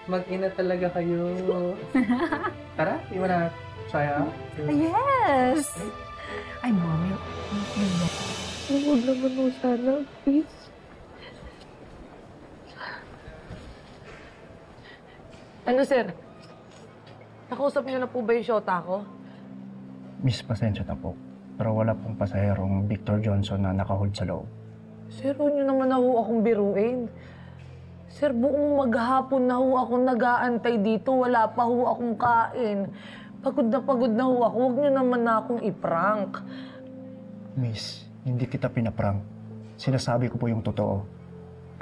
Mag-ina talaga kayo. Tara, you wanna try out? Yes! Ay, Mommy, Huwag naman mo sana, please. Ano, sir? Nakausap niyo na po ba yung shota ko? Miss, pasensya na po. Pero wala pong pasaherong Victor Johnson na nakahold sa loob. Sir, huwag niyo naman na ho akong biruin. Sir, buong maghapon na ho akong nag-aantay dito. Wala pa ho akong kain. Pagod na ho ako. Huwag niyo naman na akong iprank. Miss, hindi kita pinaprank. Sinasabi ko po yung totoo.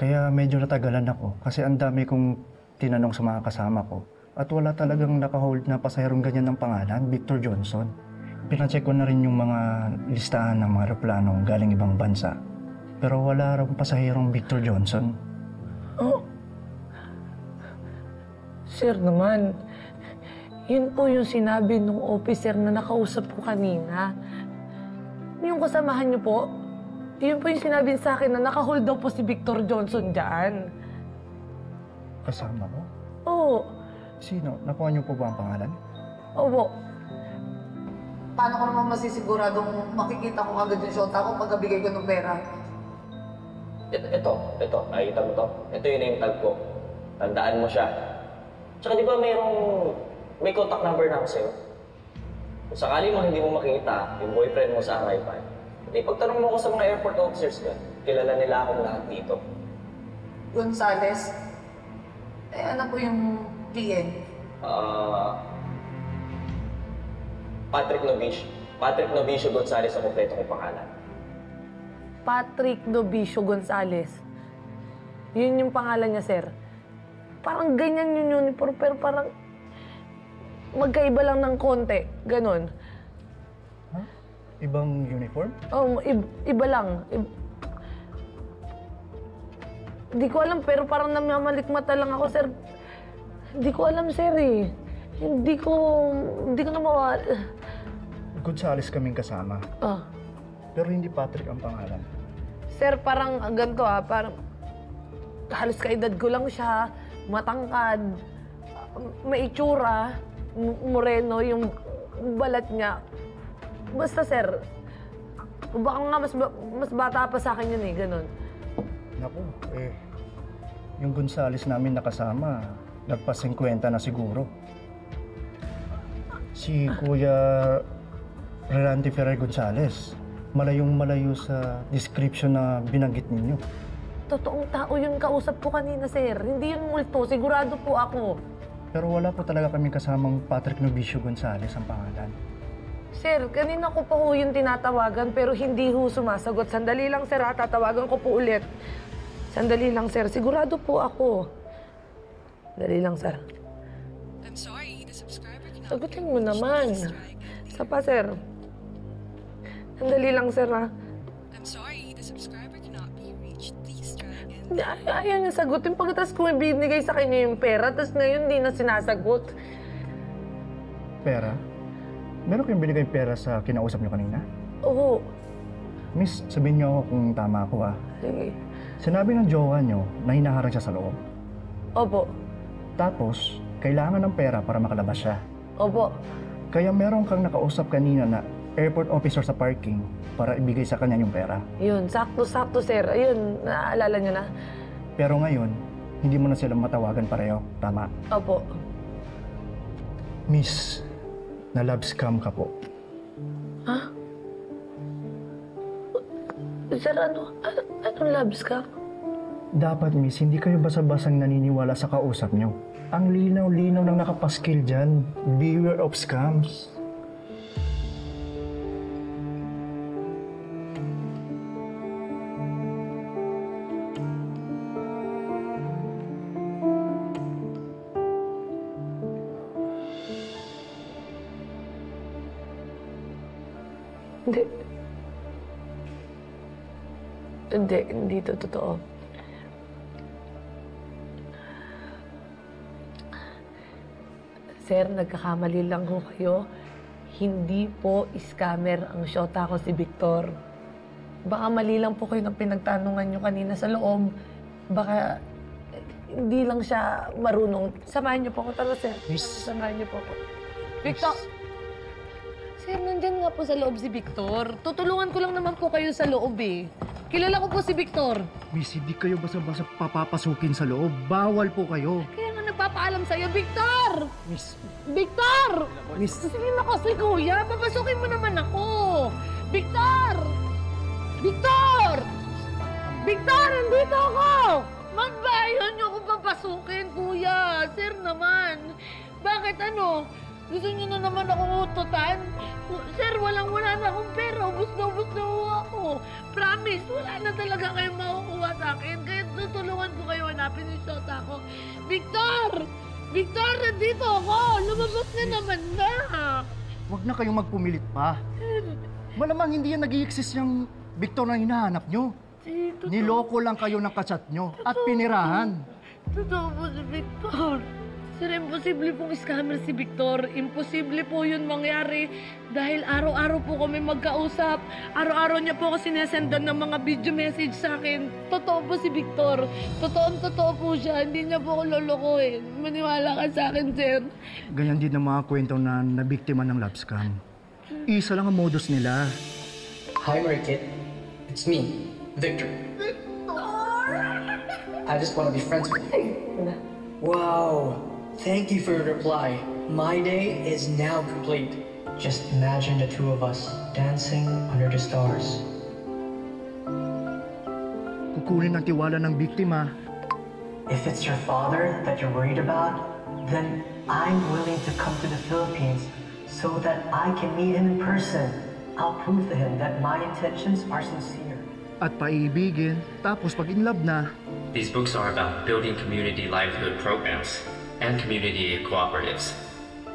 Kaya medyo natagalan ako kasi ang dami kong tinanong sa mga kasama ko. At wala talagang nakahold na pasaherong ganyan ng pangalan, Victor Johnson. Pinacheck ko na rin yung mga listahan ng mga aeroplanong galing ibang bansa. Pero wala raw pasaherong Victor Johnson. Oh. Sir naman, yun po yung sinabi ng officer na nakausap ko kanina. Yung kasamahan niyo po, yun po yung sinabi sa akin na nakahold daw po si Victor Johnson dyan. Kasama mo? Oo. Sino? Nakuha niyo po ba ang pangalan? Opo. Paano ko naman masisiguradong makikita ko agad yung shota ko pag nabigay ko ng pera? Ito. Nakikita mo to? Ito yung name tag ko. Tandaan mo siya. Tsaka di ba may contact number na ako sa'yo? Kung sakali mo hindi mo makita yung boyfriend mo sa arrival, pagtanong mo ko sa mga airport officers ka, kilala nila akong lahat dito. Gonzales? Eh, ano po yung PN? Patrick Novicio Gonzales ang kompleto kong pangalan. Patrick Novicio Gonzales. Yun yung pangalan niya, sir. Parang ganyan yung uniform, pero parang magkaiba lang ng konti. Ganon. Huh? Ibang uniform? Oh, iba lang. Hindi ko alam, pero parang namamalikmata lang ako, sir. Hindi ko alam, sir, eh. Hindi ko na mawala. Gonzales kaming kasama. Pero hindi Patrick ang pangalan. Sir, parang ganito parang halos kaedad ko lang siya, matangkad, may itsura, moreno yung balat niya. Basta, sir, baka nga mas bata pa sa akin yun eh, ganun. Naku, yung Gonzales namin nakasama, nagpa-50 na siguro. Si Kuya Relante Ferrer Gonzales, malayong-malayo sa description na binanggit ninyo. Totoong tao yung kausap ko kanina, sir. Hindi yun multo. Sigurado po ako. Pero wala po talaga kaming kasamang Patrick Novicio Gonzales ang pangalan. Sir, kanina ko pa ho yung tinatawagan pero hindi ho sumasagot. Sandali lang, sir, ha? Tatawagan ko po ulit. Sandali lang, sir. Sigurado po ako. Sandali lang, sir. I'm sorry, the subscriber cannot Sagutin mo naman. Isa pa, sir. Sandali lang, sir, ha? I'm sorry, the subscriber cannot be reached. Please try again. Ayaw niya sagutin. Pagkatapos ko may binigay sa kanya yung pera, tapos ngayon hindi na sinasagot. Pera? Meron kayong binigay pera sa kinausap niyo kanina? Oo. Miss, sabihin niyo ako kung tama ako Sige. Sinabi ng jowa niyo na hinaharang siya sa loob. Opo. Tapos, kailangan ng pera para makalabas siya. Opo. Kaya meron kang nakausap kanina na airport officer sa parking para ibigay sa kanya yung pera. Yun, sakto-sakto, sir. Ayun, naaalala niyo na. Pero ngayon, hindi mo na sila matawagan pareho. Tama? Opo. Miss, na love scam ka po. Ha? Sir, anong love scam? Dapat, miss, hindi kayo basa-basang naniniwala sa kausap niyo. Ang linaw-linaw ng nakapaskil dyan. Beware of scams. Hindi to totoo. Sir, nagkakamali lang ho kayo. Hindi po scammer ang syota ko si Victor. Baka mali lang po kayo ng pinagtanungan nyo kanina sa loob. Baka hindi lang siya marunong. Samahan niyo po ako. Tara, sir. Samahan niyo po ako. Victor! Sir, nandyan nga po sa loob si Victor. Tutulungan ko lang naman po kayo sa loob eh. Kilala ko po si Victor. Miss, hindi kayo basa-basa papapasukin sa loob. Bawal po kayo. Kaya nga nagpapaalam sa'yo, Victor! Miss, Victor! Miss. Sige na kasi, kuya. Papasukin mo naman ako. Victor! Victor! Victor, nandito ako! Magbayan niyo ako papasukin, kuya. Sir naman. Bakit ano? Gusto niyo na naman ako ututan? Sir, walang-wala na akong pera. Ubus na ako. Promise, wala na talaga kayong makukuha sa akin. Kaya tutulungan ko kayo hanapin yung shota ko. Victor! Victor, nandito ako! Lumabas na naman na! Huwag na kayong magpumilit pa. Malamang hindi yan nag-i-exist yung Victor na hinahanap nyo. Niloko lang kayo ng kachat nyo at pinirahan. Totoo po si Victor. Sir, imposible pong scammer si Victor. Imposible po yun mangyari. Dahil araw-araw po kami magkausap. Araw-araw niya po ako sinesendan ng mga video message sa akin. Totoo po si Victor. Totoo po siya. Hindi niya po ako lolokohin. Maniwala ka sa akin, sir. Ganyan din ang mga kwento na nabiktima ng love scam. Isa lang ang modus nila. Hi, Marikit. It's me, Victor. I just want to be friends with you. Wow. Thank you for your reply. My day is now complete. Just imagine the two of us dancing under the stars. Kukunin ang tiwala ng biktima. If it's your father that you're worried about, then I'm willing to come to the Philippines so that I can meet him in person. I'll prove to him that my intentions are sincere. At paibigin, tapos pag in love na. These books are about building community livelihood programs and community cooperatives.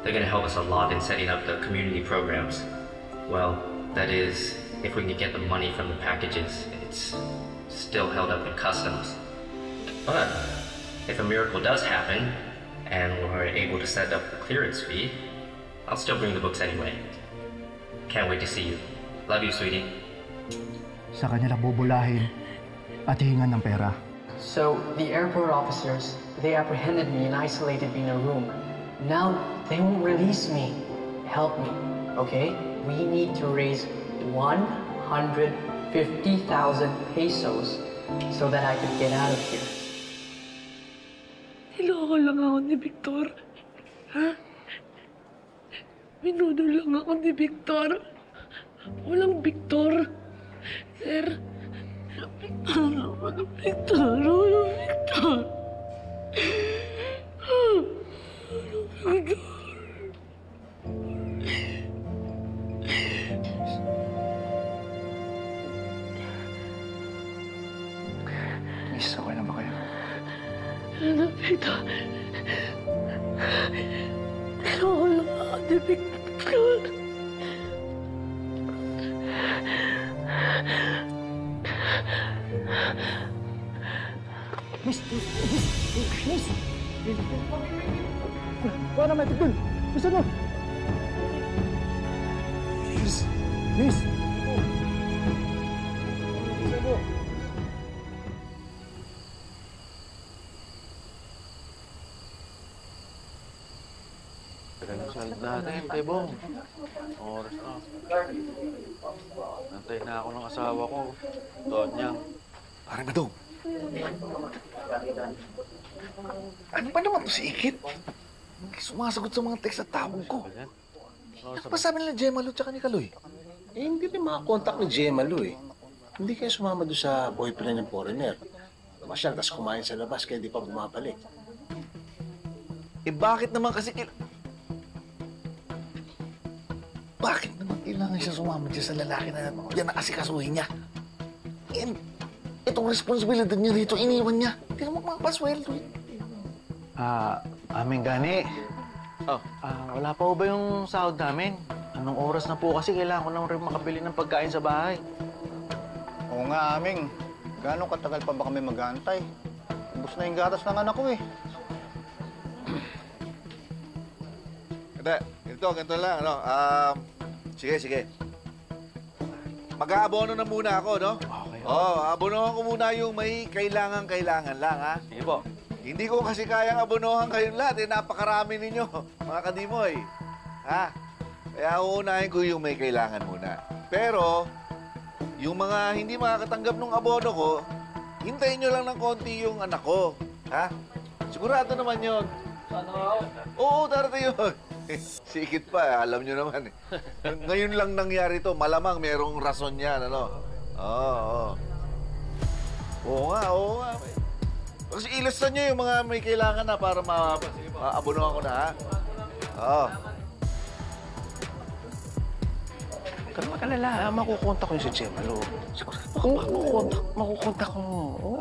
They're going to help us a lot in setting up the community programs. Well, that is, if we can get the money from the packages. It's still held up in customs. But if a miracle does happen, and we're able to set up the clearance fee, I'll still bring the books anyway. Can't wait to see you. Love you, sweetie. Sa kanya lang bubulahin at hihingan ng pera. So, the airport officers, they apprehended me and isolated me in a room. Now, they won't release me. Help me, okay? We need to raise 150,000 pesos so that I can get out of here. Niloko lang ako ni Victor. Ha? Minudo lang ako ni Victor. Walang Victor. Sir, Victor. Ito. Kailangan lang ako ni Victor. Miss! Wala naman ito dun! Miss ano? Miss! Miss! Salad natin, Tebong. Oras na. Nantay na ako ng asawa ko. Tonyang. Parang Badong. Ano ba naman to si Ikit? Hindi sumasagot sa mga text at tawag ko. Ano ba sabi nila Gemma Lu tsaka ni Kaloy? Hindi rin makakontakt ni Gemma Lu eh. Hindi kayo sumama doon sa boyfriend ng foreigner. Masyal, tas kumain sa labas kaya di pa bumabalik. Bakit naman kasi Bakit naman kailangan siya sumama dyan sa lalaki na yan na asikasuhin niya? And itong responsibilidad niya rito, iniwan niya. Hindi naman magpasweldo eh. Aming gani. Wala pa ba yung sahod namin? Anong oras na po kasi kailangan ko nang rin makabili ng pagkain sa bahay. Oo nga, Aming. Gano'ng katagal pa ba kami mag-aantay? Ubus na yung gatas ng anak ko eh. Ganito lang, ano? Sige. Mag-aabono na muna ako, no? Okay. Abonohan ko muna yung may kailangan lang, ha? Sige po. Hindi ko kasi kayang abonohan kayong lahat, napakarami ninyo, mga kadimoy. Ha? Kaya uunahin ko yung may kailangan muna. Pero, yung mga hindi makakatanggap ng abono ko, hintayin nyo lang ng konti yung anak ko. Ha? Sigurado naman yun. Oo, darating yun. Sikit pa, alam nyo naman. Ngayon lang nangyari to, malamang merong rason yan, ano? Oo nga. Kasi ilasan nyo yung mga may kailangan na para maabonohan ko na, ha? Huwag ka mag-alala, makukontak ko yung si Gemma Lu. Makukontak ko.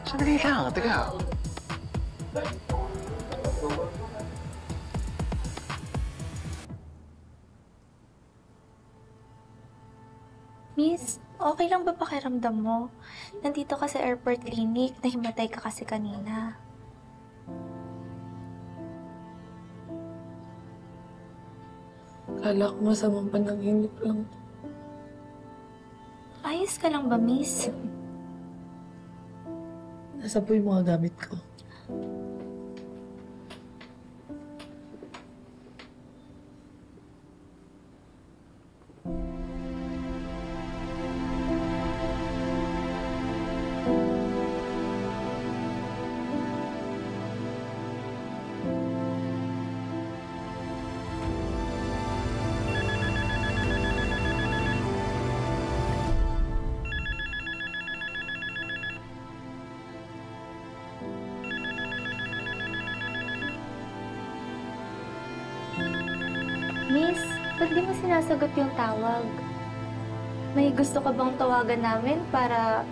Sandali lang, teka. Miss, okay lang ba pakiramdam mo? Nandito ka sa airport clinic, nahimatay ka kasi kanina. Kala ko masamang panaginip lang. Ayos ka lang ba, miss? Nasa po yung mga gamit ko. Miss, ba't di mo sinasagot yung tawag? May gusto ka bang tawagan namin para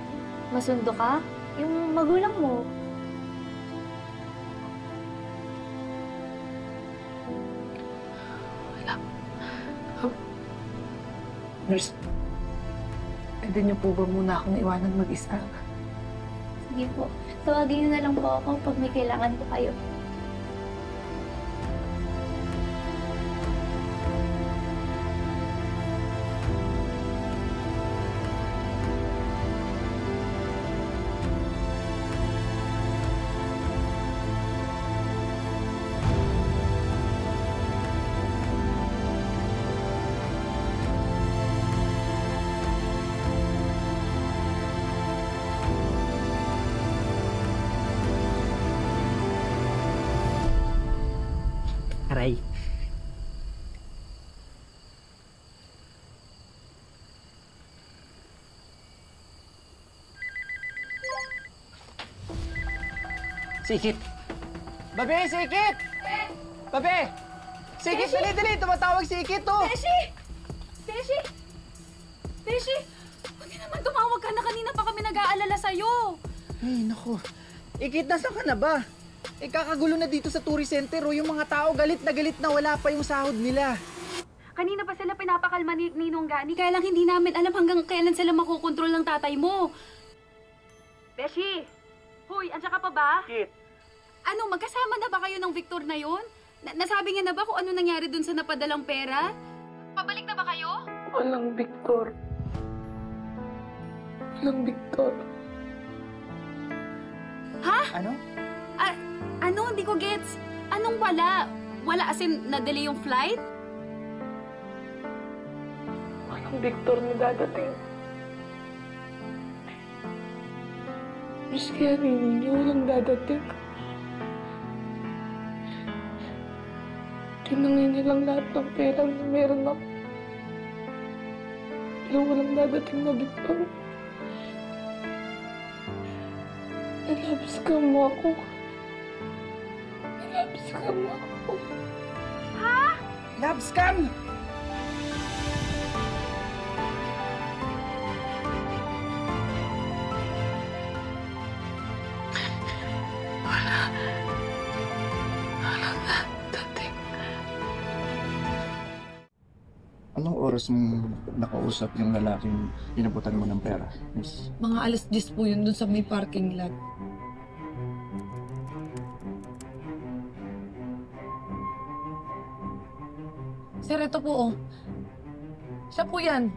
masundo ka? Yung magulang mo. Nurse, pwede niyo po ba muna akong iwanan mag-isa? Sige po, tawagin niyo na lang po ako pag may kailangan po kayo. Aray. Sikit! Babe, Sikit! Babe! Sikit, dali! Tumatawag Sikit, oh! Beshi! Buti naman tumawag ka na, kanina pa kami nag-aalala sa'yo. Ay, naku. Ikit, nasaan ka na ba? Eh, kakagulo na dito sa tourist center, oh. Yung mga tao galit na wala pa yung sahod nila. Kanina pa sila pinapakalma ni Ninong Gani, kaya lang hindi namin alam hanggang kailan sila makokontrol ng tatay mo. Beshi! Hoy, andyan ka pa ba? Kit. Ano, magkasama na ba kayo ng Victor na yun? Nasabi niya na ba kung ano nangyari dun sa napadalang pera? Pabalik na ba kayo? Walang Victor. Walang Victor. Ha? Ano? Ano? Hindi ko gets. Anong wala? Wala as in na-delay yung flight? Walang Victor na dadating. Miss kaya ninyo walang dadating. Tinangin niya lang lahat ng pera na meron ako. Pero walang dadating na Victor. Nilabas ka mo ako. Nilabas ka mo ako. Ha? Love scam! Anong oras mong nakausap yung lalaking inabutan mo ng pera, miss? Mga alas 10 po yun dun sa may parking lot. Sir, ito po, oh. Siya po yan.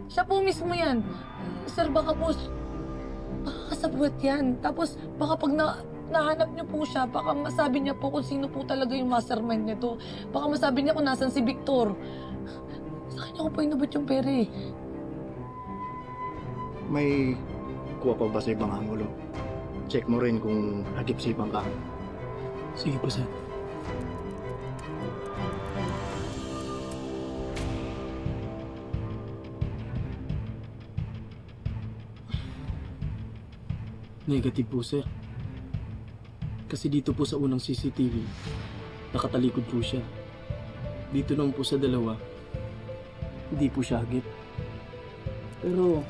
Siya po mismo yan. Sir, baka po, kasabwat yan. Tapos, baka pag nahanap niyo po siya, baka masabi niya po kung sino po talaga yung mastermind nito. Baka masabi niya kung nasan si Victor. Sa kanya ko po inabot yung pera eh. May kuha pa ba sa ibang angulo? Check mo rin kung nagipsipan ka. Sige po, sir. Negative po, sir. Kasi dito po sa unang CCTV, nakatalikod po siya. Dito naman po sa dalawa, hindi po siya hagip. Pero,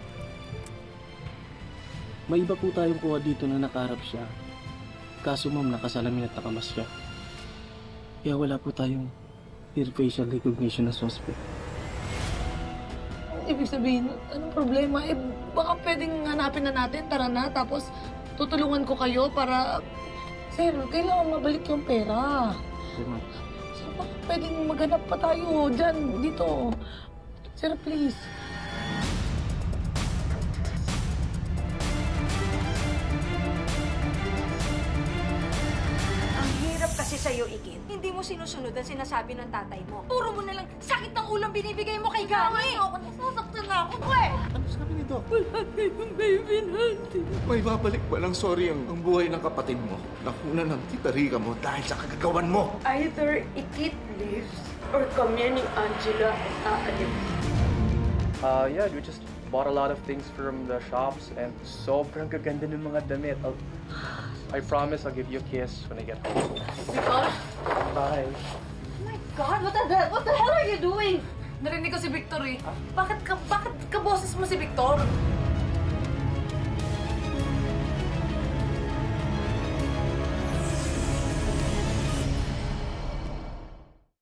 may iba po tayong kuha dito na nakaharap siya. Kaso ma'am, nakasalamin at nakamas siya. Kaya wala po tayong clear facial recognition na suspect. Ibig sabihin, anong problema? Eh, baka pwedeng hanapin na natin, tara na, tapos tutulungan ko kayo para... Sir, kailangan mabalik yung pera. Sir, ma'am. Sir, baka pwedeng maghanap pa tayo dyan, dito. Sir, please. Ang hirap kasi sa'yo, Ikit. Hindi mo sinusunod ang sinasabi ng tatay mo. Puro mo na lang sakit ng ulang binibigay mo kay Gani. Ako, nasasaktan na ako, pre! Ano sabi nito? Wala tayong baby natin. May babalik walang sorry ang buhay ng kapatid mo. Nakuna ng tita Rica mo dahil sa kagagawan mo. Either Ikit leaves or kami ni Angela at aalis. Yeah, we just bought a lot of things from the shops and sobrang gaganda ng mga damit. I promise I'll give you a kiss when I get home. Victor? Bye. Oh my God, what the hell are you doing? Narinig ko si Victor eh. Bakit ka boses mo si Victor?